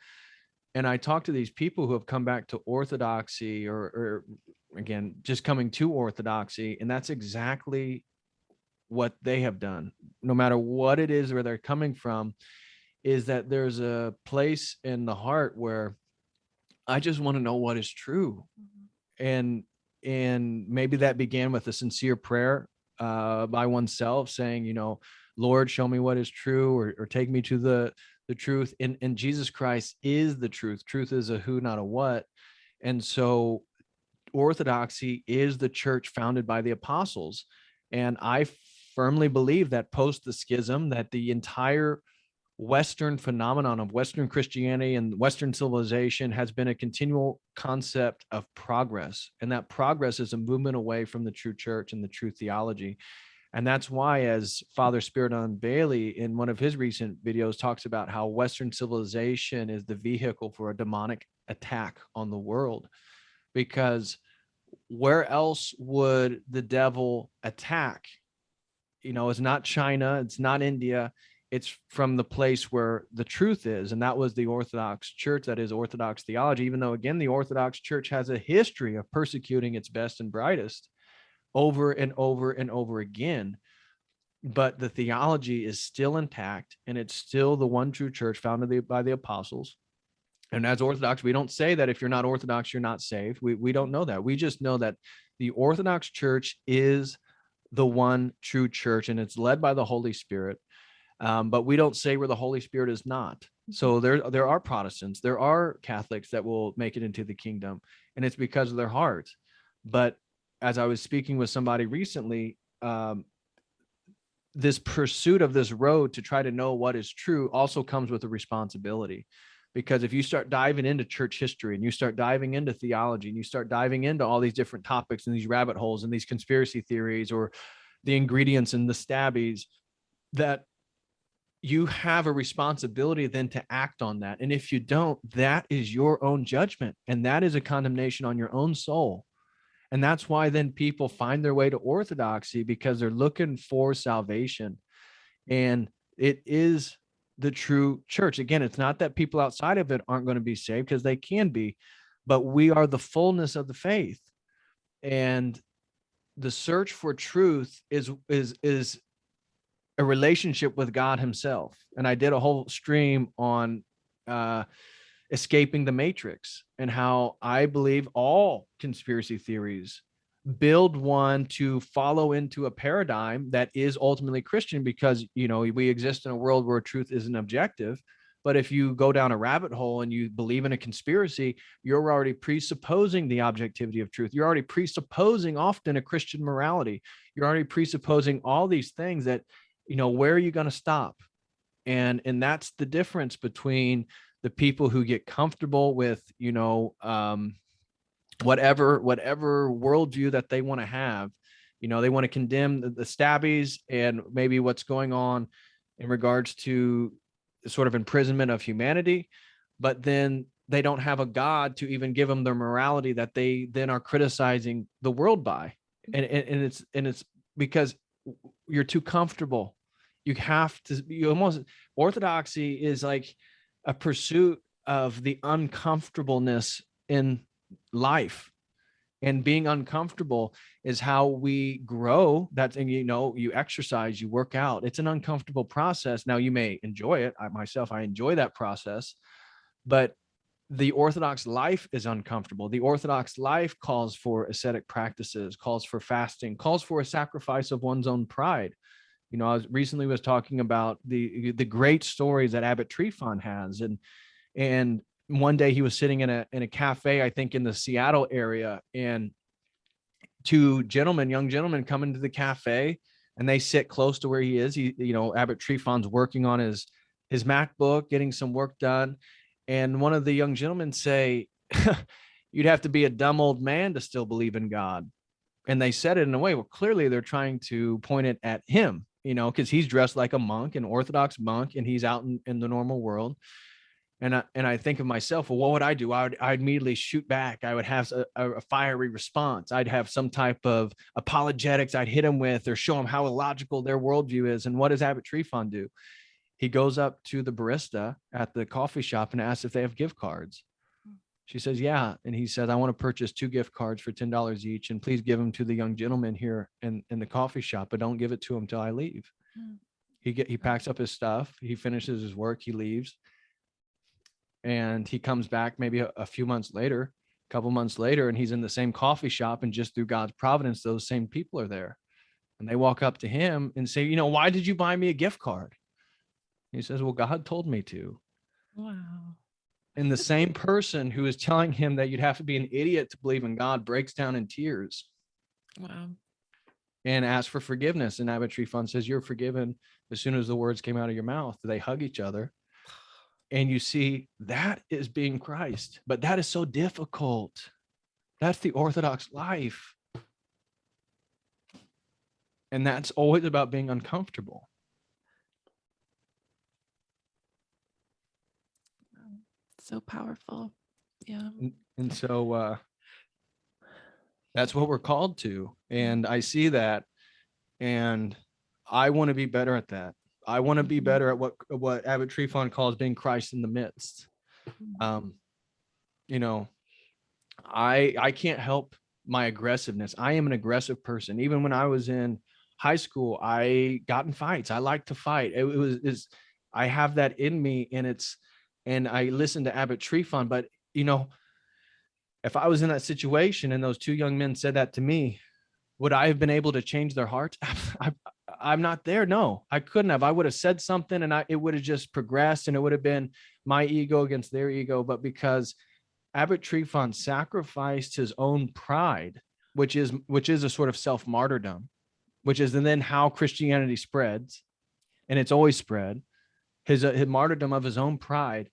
And I talk to these people who have come back to Orthodoxy, or again, just coming to Orthodoxy. And that's exactly what they have done, no matter what it is where they're coming from, is that there's a place in the heart where I just want to know what is true. And maybe that began with a sincere prayer by oneself, saying, Lord, show me what is true, or take me to the truth. And Jesus Christ is the truth. Truth is a who, not a what. And so orthodoxy is the church founded by the apostles. And I firmly believe that post the schism, that the entire Western phenomenon of Western Christianity and Western civilization has been a continual concept of progress. And that progress is a movement away from the true church and the true theology. And that's why, as Father Spiridon Bailey, in one of his recent videos, talks about how Western civilization is the vehicle for a demonic attack on the world. Because where else would the devil attack? It's not China, it's not India. It's from the place where the truth is. And that was the Orthodox Church, that is Orthodox theology, even though, again, the Orthodox Church has a history of persecuting its best and brightest over and over and over again. But the theology is still intact, and it's still the one true church founded by the apostles. And as Orthodox, we don't say that if you're not Orthodox, you're not saved. We don't know that. We just know that the Orthodox Church is the one true church, and it's led by the Holy Spirit. But we don't say where the Holy Spirit is not. So there are Protestants, there are Catholics that will make it into the kingdom, and it's because of their heart. But as I was speaking with somebody recently, this pursuit of this road to try to know what is true also comes with a responsibility. Because if you start diving into church history, and you start diving into theology, and you start diving into all these different topics and these rabbit holes and these conspiracy theories, or the ingredients and the stabbies, that you have a responsibility then to act on that. And if you don't, that is your own judgment, and that is a condemnation on your own soul. And that's why then people find their way to Orthodoxy, because they're looking for salvation. And it is the true church. Again, it's not that people outside of it aren't going to be saved, because they can be, but we are the fullness of the faith. And the search for truth is a relationship with God himself. And I did a whole stream on escaping the matrix, and how I believe all conspiracy theories build one to follow into a paradigm that is ultimately Christian, because we exist in a world where truth isn't objective. But if you go down a rabbit hole and you believe in a conspiracy, you're already presupposing the objectivity of truth. You're already presupposing often a Christian morality. You're already presupposing all these things that, where are you going to stop? And that's the difference between the people who get comfortable with, whatever worldview that they want to have. They want to condemn the stabbies and maybe what's going on in regards to sort of imprisonment of humanity, but then they don't have a God to even give them their morality that they then are criticizing the world by. And it's because you're too comfortable. Orthodoxy is like a pursuit of the uncomfortableness in life, and being uncomfortable is how we grow. That's, and you exercise, you work out. It's an uncomfortable process. Now you may enjoy it. I enjoy that process, but the Orthodox life is uncomfortable. The Orthodox life calls for ascetic practices, calls for fasting, calls for a sacrifice of one's own pride. I recently was talking about the great stories that Abbot Trifon has, and one day he was sitting in a cafe, I think in the Seattle area, and two young gentlemen come into the cafe, and they sit close to where he is. Abbot Trifon's working on his MacBook, getting some work done. And one of the young gentlemen say, you'd have to be a dumb old man to still believe in God. And they said it in a way, well, clearly they're trying to point it at him, because he's dressed like a monk, an Orthodox monk, and he's out in the normal world. And I think of myself, well, what would I do? I'd immediately shoot back. I would have a fiery response. I'd have some type of apologetics I'd hit them with, or show them how illogical their worldview is. And what does Abbot Trifon do? He goes up to the barista at the coffee shop and asks if they have gift cards. She says, yeah. And he says, I want to purchase 2 gift cards for $10 each. And please give them to the young gentleman here in the coffee shop, but don't give it to him till I leave. He packs up his stuff. He finishes his work. He leaves. And he comes back maybe a couple months later, and he's in the same coffee shop, and just through God's providence, those same people are there. And they walk up to him and say, why did you buy me a gift card? He says, well, God told me to. Wow. And the same person who is telling him that you'd have to be an idiot to believe in God breaks down in tears. Wow. And asks for forgiveness. And Abbot Trifon says, you're forgiven as soon as the words came out of your mouth. They hug each other. And you see, that is being Christ. But that is so difficult. That's the Orthodox life. And that's always about being uncomfortable. So powerful. Yeah. And so that's what we're called to. And I see that. And I want to be better at that. I want to be better at what Abbot Trifon calls being Christ in the midst. You know, I can't help my aggressiveness. I am an aggressive person. Even when I was in high school, I got in fights. I like to fight. I have that in me, and I listen to Abbot Trifon. But you know, if I was in that situation and those two young men said that to me, would I have been able to change their hearts? I'm not there. No, I couldn't have. I would have said something and it would have just progressed, and it would have been my ego against their ego. But because Abbot Trifon sacrificed his own pride, which is a sort of self-martyrdom, and then how Christianity spreads, and it's always spread, his martyrdom of his own pride,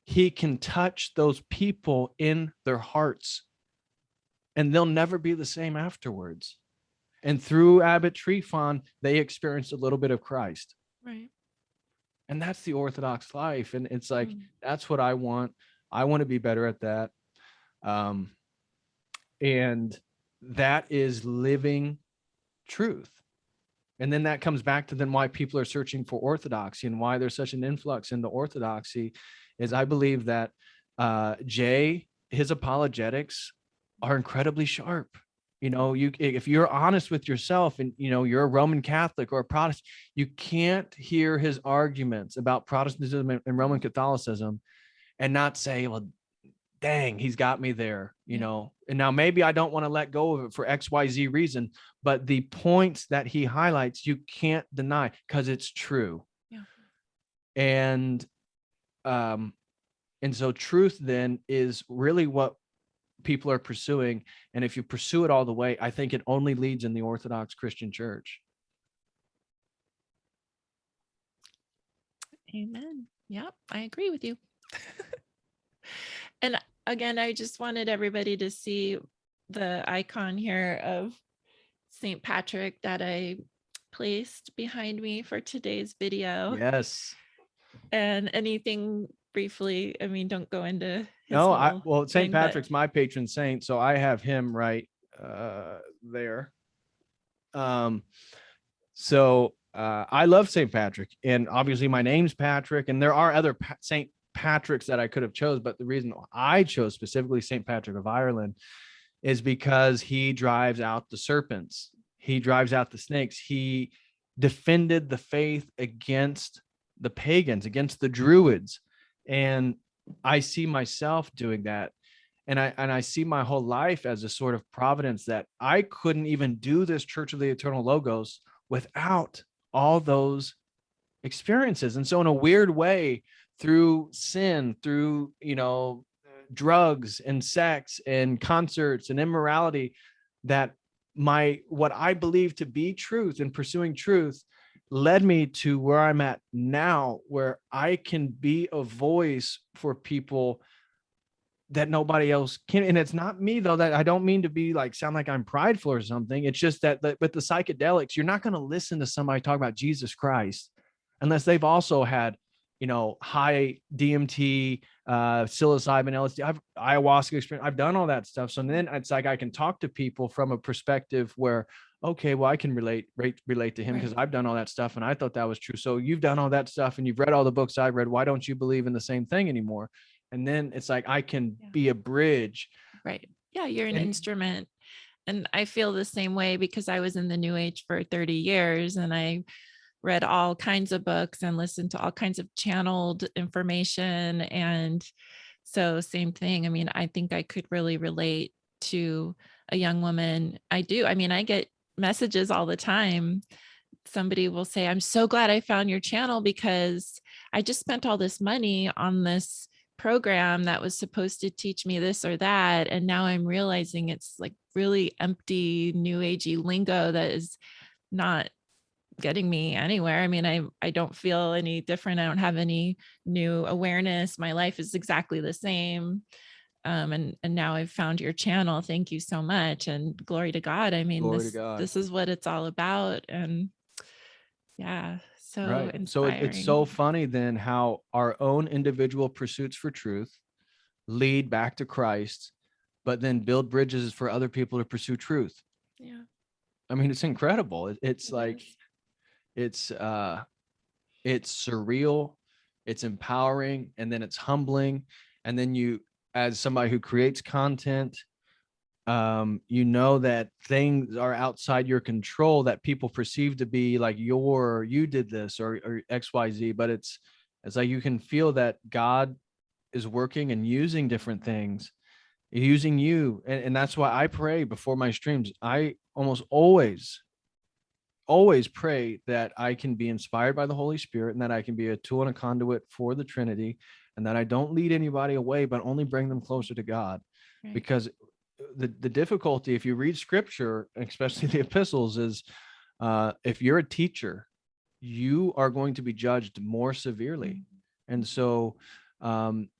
he can touch those people in their hearts, and they'll never be the same afterwards. And through Abbot Trifon, they experienced a little bit of Christ. Right. And that's the Orthodox life. And it's like, that's what I want. I want to be better at that. And that is living truth. And then that comes back to then why people are searching for orthodoxy and why there's such an influx into orthodoxy is I believe that his apologetics are incredibly sharp. You know, if you're honest with yourself and, you know, you're a Roman Catholic or a Protestant, you can't hear his arguments about Protestantism and Roman Catholicism and not say, well, dang, he's got me there, you know. And now maybe I don't want to let go of it for XYZ reason, but the points that he highlights, you can't deny because it's true. Yeah. And so truth then is really what people are pursuing. And if you pursue it all the way, I think it only leads in the Orthodox Christian Church. Amen. Yep, I agree with you. And again, I just wanted everybody to see the icon here of St. Patrick that I placed behind me for today's video. Yes. And anything briefly, I mean, don't go into his St. Patrick's my patron saint, so I have him right there. So I love St. Patrick, and obviously my name's Patrick, and there are other St. Patricks that I could have chose, but the reason I chose specifically St. Patrick of Ireland is because he drives out the serpents. He drives out the snakes. He defended the faith against the pagans, against the Druids. And I see myself doing that. And I see my whole life as a sort of providence that I couldn't even do this Church of the Eternal Logos without all those experiences. And so in a weird way, through sin, through, you know, drugs and sex and concerts and immorality, that what I believe to be truth and pursuing truth led me to where I'm at now, where I can be a voice for people that nobody else can. And it's not me though, that I don't mean to be like, sound like I'm prideful or something. It's just that with the psychedelics, you're not going to listen to somebody talk about Jesus Christ unless they've also had, you know, high DMT, psilocybin, LSD, ayahuasca experience. I've done all that stuff. So then it's like, I can talk to people from a perspective where, okay, well, I can relate to him because I've done all that stuff and I thought that was true. So you've done all that stuff and you've read all the books I've read. Why don't you believe in the same thing anymore? And then it's like, I can be a bridge. Right. Yeah. You're an instrument. And I feel the same way because I was in the New Age for 30 years and I read all kinds of books and listened to all kinds of channeled information. And so same thing. I mean, I think I could really relate to a young woman. I do. I mean, I get messages all the time. Somebody will say, I'm so glad I found your channel because I just spent all this money on this program that was supposed to teach me this or that. And now I'm realizing it's like really empty, new agey lingo that is not getting me anywhere. I mean, I don't feel any different. I don't have any new awareness. My life is exactly the same. And now I've found your channel. Thank you so much. And glory to God. I mean, Glory to God. this is what it's all about. And yeah, so Right. So it's inspiring. so funny then how our own individual pursuits for truth lead back to Christ, but then build bridges for other people to pursue truth. Yeah. I mean, it's incredible. It's It like, is. it's surreal, it's empowering, and then it's humbling. And then you, as somebody who creates content, you know that things are outside your control that people perceive to be like you did this or XYZ, but it's like you can feel that God is working and using different things, using you. And that's why I pray before my streams. I almost always pray that I can be inspired by the Holy Spirit and that I can be a tool and a conduit for the Trinity, and that I don't lead anybody away, but only bring them closer to God. Right. Because the difficulty, if you read scripture, especially the epistles, is if you're a teacher, you are going to be judged more severely. And so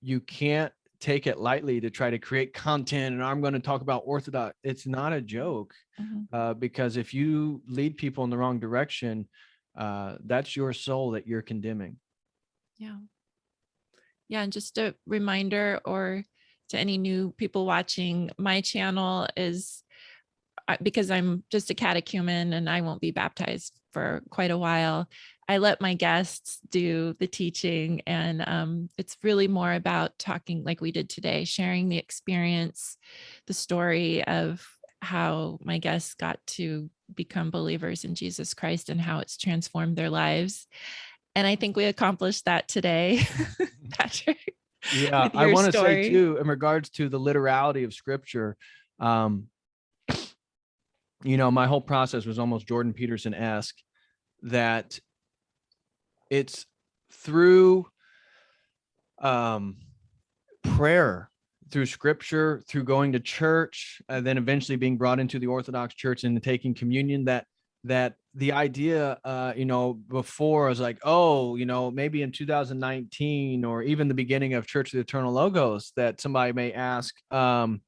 you can't take it lightly to try to create content and I'm going to talk about Orthodox. It's not a joke. Because if you lead people in the wrong direction, that's your soul that you're condemning. Yeah. Yeah. And just a reminder, or to any new people watching, my channel is, because I'm just a catechumen and I won't be baptized for quite a while, I let my guests do the teaching. And it's really more about talking like we did today, sharing the experience, the story of how my guests got to become believers in Jesus Christ and how it's transformed their lives. And I think we accomplished that today, Patrick. Yeah, I want to say too, in regards to the literality of scripture, my whole process was almost Jordan Peterson-esque, that it's through prayer, through scripture, through going to church, then eventually being brought into the Orthodox Church and taking communion, that the idea, before I was like, maybe in 2019 or even the beginning of Church of the Eternal Logos, that somebody may ask, do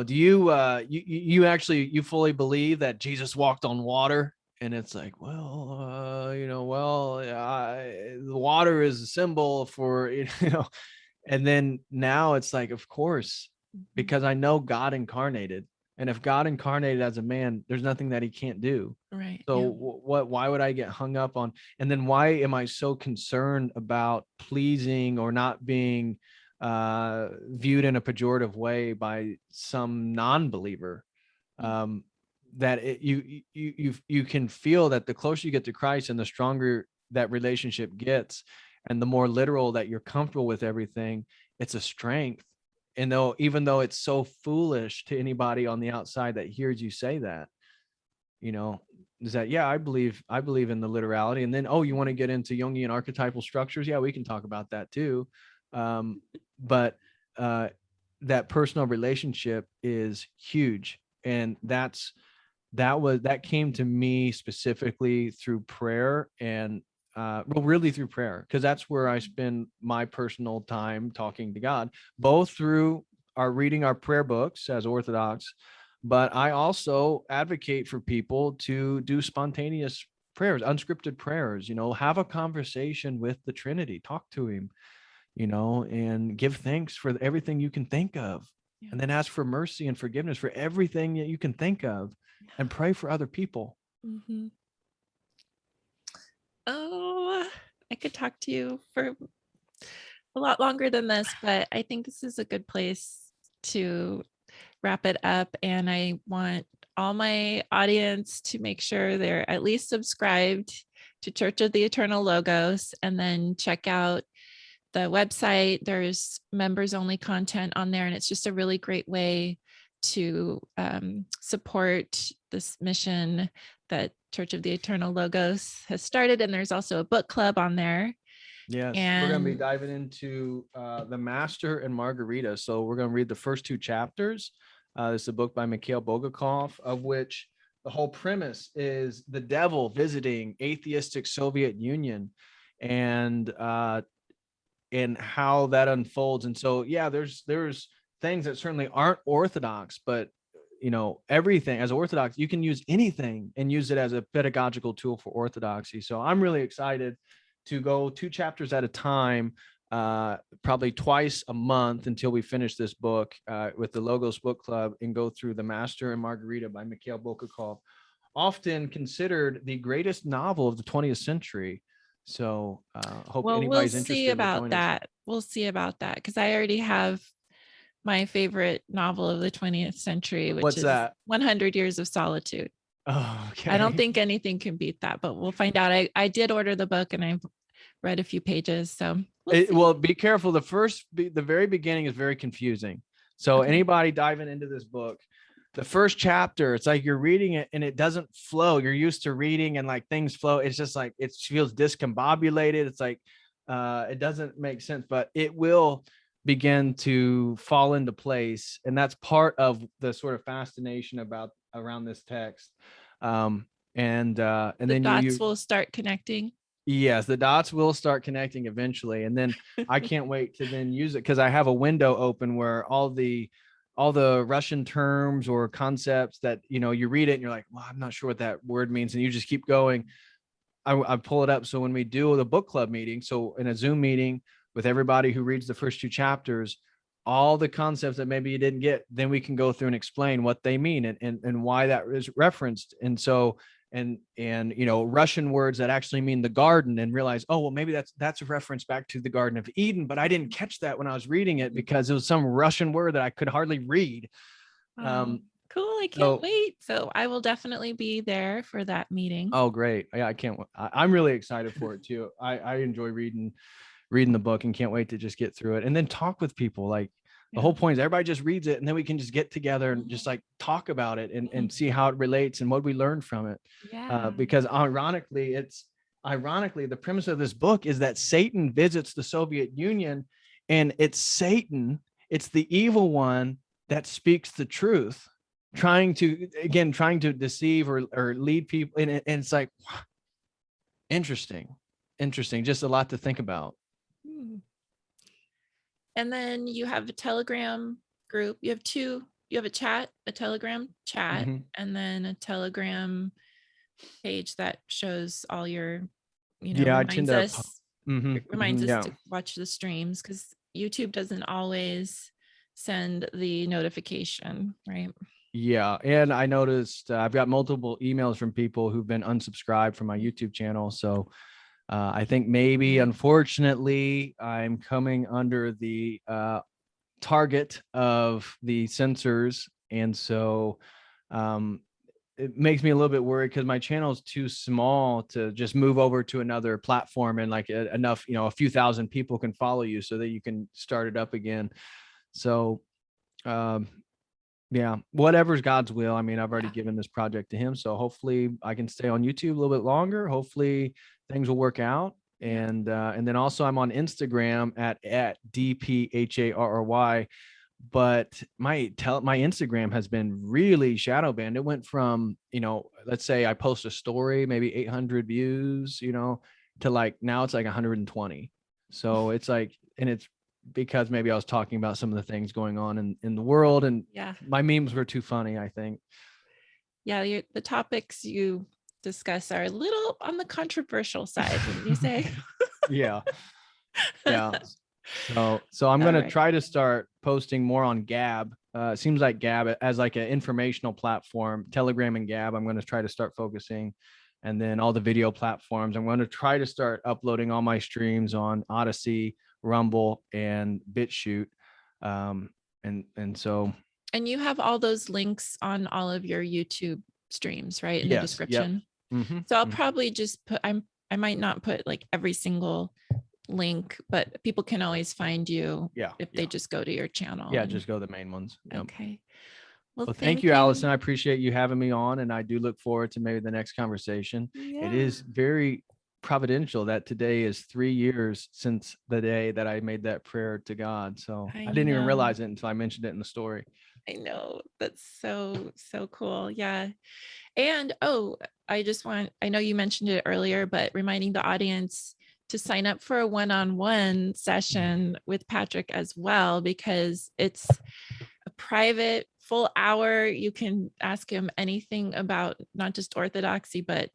you actually fully believe that Jesus walked on water? And it's like, the water is a symbol for, and then now it's like, of course, because I know God incarnated. And if God incarnated as a man, there's nothing that he can't do. Right. So yeah. why would I get hung up on? And then why am I so concerned about pleasing or not being viewed in a pejorative way by some non-believer? That you can feel that the closer you get to Christ and the stronger that relationship gets, and the more literal that you're comfortable with everything, it's a strength. And even though it's so foolish to anybody on the outside that hears you say that, is that, I believe in the literality. And then, you want to get into Jungian archetypal structures? Yeah, we can talk about that too. But that personal relationship is huge. And that came to me specifically through prayer, and really through prayer, because that's where I spend my personal time talking to God, both through reading our prayer books as Orthodox, but I also advocate for people to do spontaneous prayers, unscripted prayers, have a conversation with the Trinity, talk to him, and give thanks for everything you can think of. And then ask for mercy and forgiveness for everything that you can think of, and pray for other people. Oh, I could talk to you for a lot longer than this, but I think this is a good place to wrap it up. And I want all my audience to make sure they're at least subscribed to Church of the Eternal Logos, and then check out the website. There's members only content on there, and it's just a really great way to support this mission that Church of the Eternal Logos has started. And there's also a book club on there. Yes, we're going to be diving into The Master and Margarita. So we're going to read the first 2 chapters. This is a book by Mikhail Bulgakov, of which the whole premise is the devil visiting atheistic Soviet Union, and how that unfolds. And so, yeah, there's things that certainly aren't orthodox, but everything as Orthodox, you can use anything and use it as a pedagogical tool for Orthodoxy. So I'm really excited to go 2 chapters at a time, probably twice a month until we finish this book with the Logos Book Club, and go through The Master and Margarita by Mikhail Bulgakov, often considered the greatest novel of the 20th century. So hope anybody's interested in joining us. We'll see about that, because I already have my favorite novel of the 20th century, which is that? 100 Years of Solitude. Oh, okay. I don't think anything can beat that, but we'll find out. I did order the book and I've read a few pages. So well, be careful. The very beginning is very confusing. So anybody diving into this book, the first chapter, it's like you're reading it and it doesn't flow. You're used to reading and like things flow. It's just like, it feels discombobulated. It's like, it doesn't make sense, but it will begin to fall into place. And that's part of the sort of fascination around this text. And then the dots will start connecting. Yes, the dots will start connecting eventually. And then I can't wait to then use it, because I have a window open where all the Russian terms or concepts that, you read it and you're like, well, I'm not sure what that word means. And you just keep going. I pull it up. So when we do the book club meeting, so in a Zoom meeting with everybody who reads the first 2 chapters, all the concepts that maybe you didn't get, then we can go through and explain what they mean and why that is referenced. And so, and Russian words that actually mean the garden, and realize, oh, well, maybe that's a reference back to the Garden of Eden, but I didn't catch that when I was reading it because it was some Russian word that I could hardly read. Cool. I can't wait. So I will definitely be there for that meeting. Oh, great. Yeah, I can't. I'm really excited for it too. I enjoy reading the book and can't wait to just get through it and then talk with people. Like the whole point is everybody just reads it and then we can just get together and just like talk about it and see how it relates and what we learned from it. Because ironically, the premise of this book is that Satan visits the Soviet Union, and it's Satan, it's the evil one that speaks the truth, trying to deceive or lead people. And it's like, interesting, just a lot to think about. And then you have a Telegram group. You have a Telegram chat, and then a Telegram page that shows all your, reminds us to watch the streams, because YouTube doesn't always send the notification, right? Yeah. And I noticed I've got multiple emails from people who've been unsubscribed from my YouTube channel. So I think maybe, unfortunately, I'm coming under the target of the censors. And so it makes me a little bit worried, because my channel is too small to just move over to another platform and like enough, a few thousand people can follow you so that you can start it up again. So yeah, whatever's God's will. I mean, I've already given this project to him, so hopefully I can stay on YouTube a little bit longer. Hopefully things will work out. And then also I'm on Instagram at DPHARRY, but my Instagram has been really shadow banned. It went from, let's say I post a story, maybe 800 views, to like now it's like 120. So it's like, and it's because maybe I was talking about some of the things going on in the world, and my memes were too funny, I think. Yeah, the topics you discuss are a little on the controversial side, wouldn't you say? Yeah. So I'm going to try to start posting more on Gab. It seems like Gab as like an informational platform, Telegram and Gab, I'm going to try to start focusing. And then all the video platforms, I'm going to try to start uploading all my streams on Odyssey, Rumble, and BitChute. And so. And you have all those links on all of your YouTube streams, right? In the description. Yep. So I'll probably just put, I might not put like every single link, but people can always find you if they just go to your channel. Yeah, just go to the main ones. Yep. Okay. Well, thank you, Allison. I appreciate you having me on, and I do look forward to maybe the next conversation. It is very providential that today is 3 years since the day that I made that prayer to God. So I I didn't even know. realize it until I mentioned it in the story. I know. That's so cool. Yeah. And I know you mentioned it earlier, but reminding the audience to sign up for a one-on-one session with Patrick as well, because it's a private full hour. You can ask him anything about not just orthodoxy, but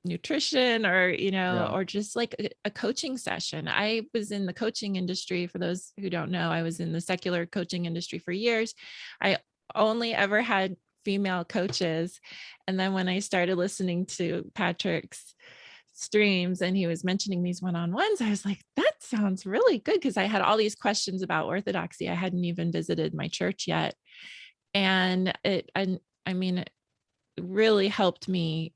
nutrition or, Yeah. or just like a coaching session. I was in the coaching industry. For those who don't know, I was in the secular coaching industry for years. I only ever had female coaches. And then when I started listening to Patrick's streams and he was mentioning these one-on-ones, I was like, that sounds really good, because I had all these questions about orthodoxy. I hadn't even visited my church yet. And I mean, it really helped me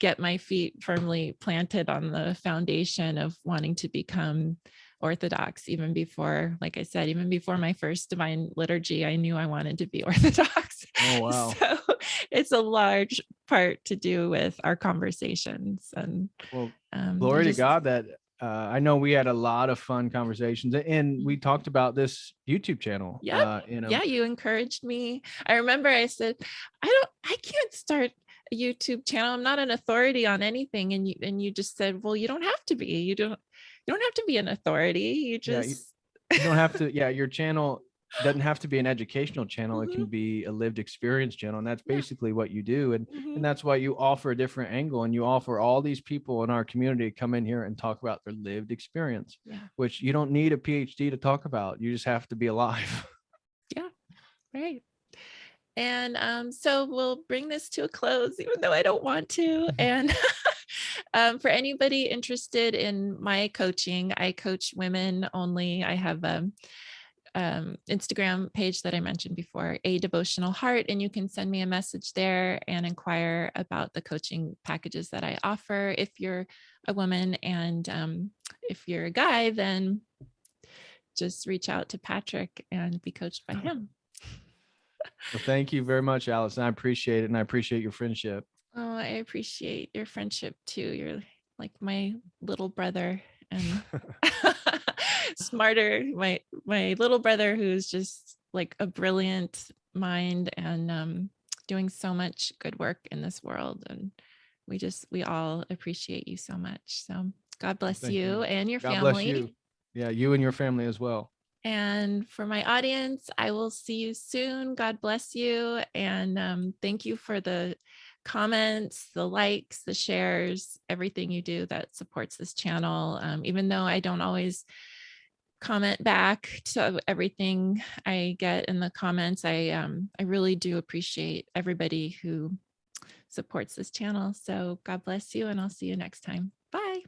get my feet firmly planted on the foundation of wanting to become Orthodox. Even before, like I said, even before my first divine liturgy, I knew I wanted to be Orthodox. Oh, wow. So it's a large part to do with our conversations. And Well, glory to just, God that I know we had a lot of fun conversations, and we talked about this YouTube channel. yeah, you encouraged me. I remember I said, I can't start a YouTube channel. I'm not an authority on anything. And you just said, well, you don't have to be. You don't have to be an authority. You just you don't have to. Yeah, your channel doesn't have to be an educational channel. It can be a lived experience channel, and that's basically what you do. And that's why you offer a different angle, and you offer all these people in our community to come in here and talk about their lived experience, which you don't need a PhD to talk about. You just have to be alive. Yeah, right. And so we'll bring this to a close, even though I don't want to. And for anybody interested in my coaching, I coach women only. I have a Instagram page that I mentioned before, A Devotional Heart, and you can send me a message there and inquire about the coaching packages that I offer if you're a woman. And if you're a guy, then just reach out to Patrick and be coached by him. Well, thank you very much, Allison. I appreciate it, and I appreciate your friendship. Oh, I appreciate your friendship too. You're like my little brother, and smarter, my little brother, who's just like a brilliant mind and doing so much good work in this world. And we all appreciate you so much. So God bless you and your God family. bless you. Yeah, you and your family as well. And for my audience, I will see you soon. God bless you. And thank you for the comments, the likes, the shares, everything you do that supports this channel. Even though I don't always comment back to everything I get in the comments, I really do appreciate everybody who supports this channel. So God bless you, and I'll see you next time. Bye.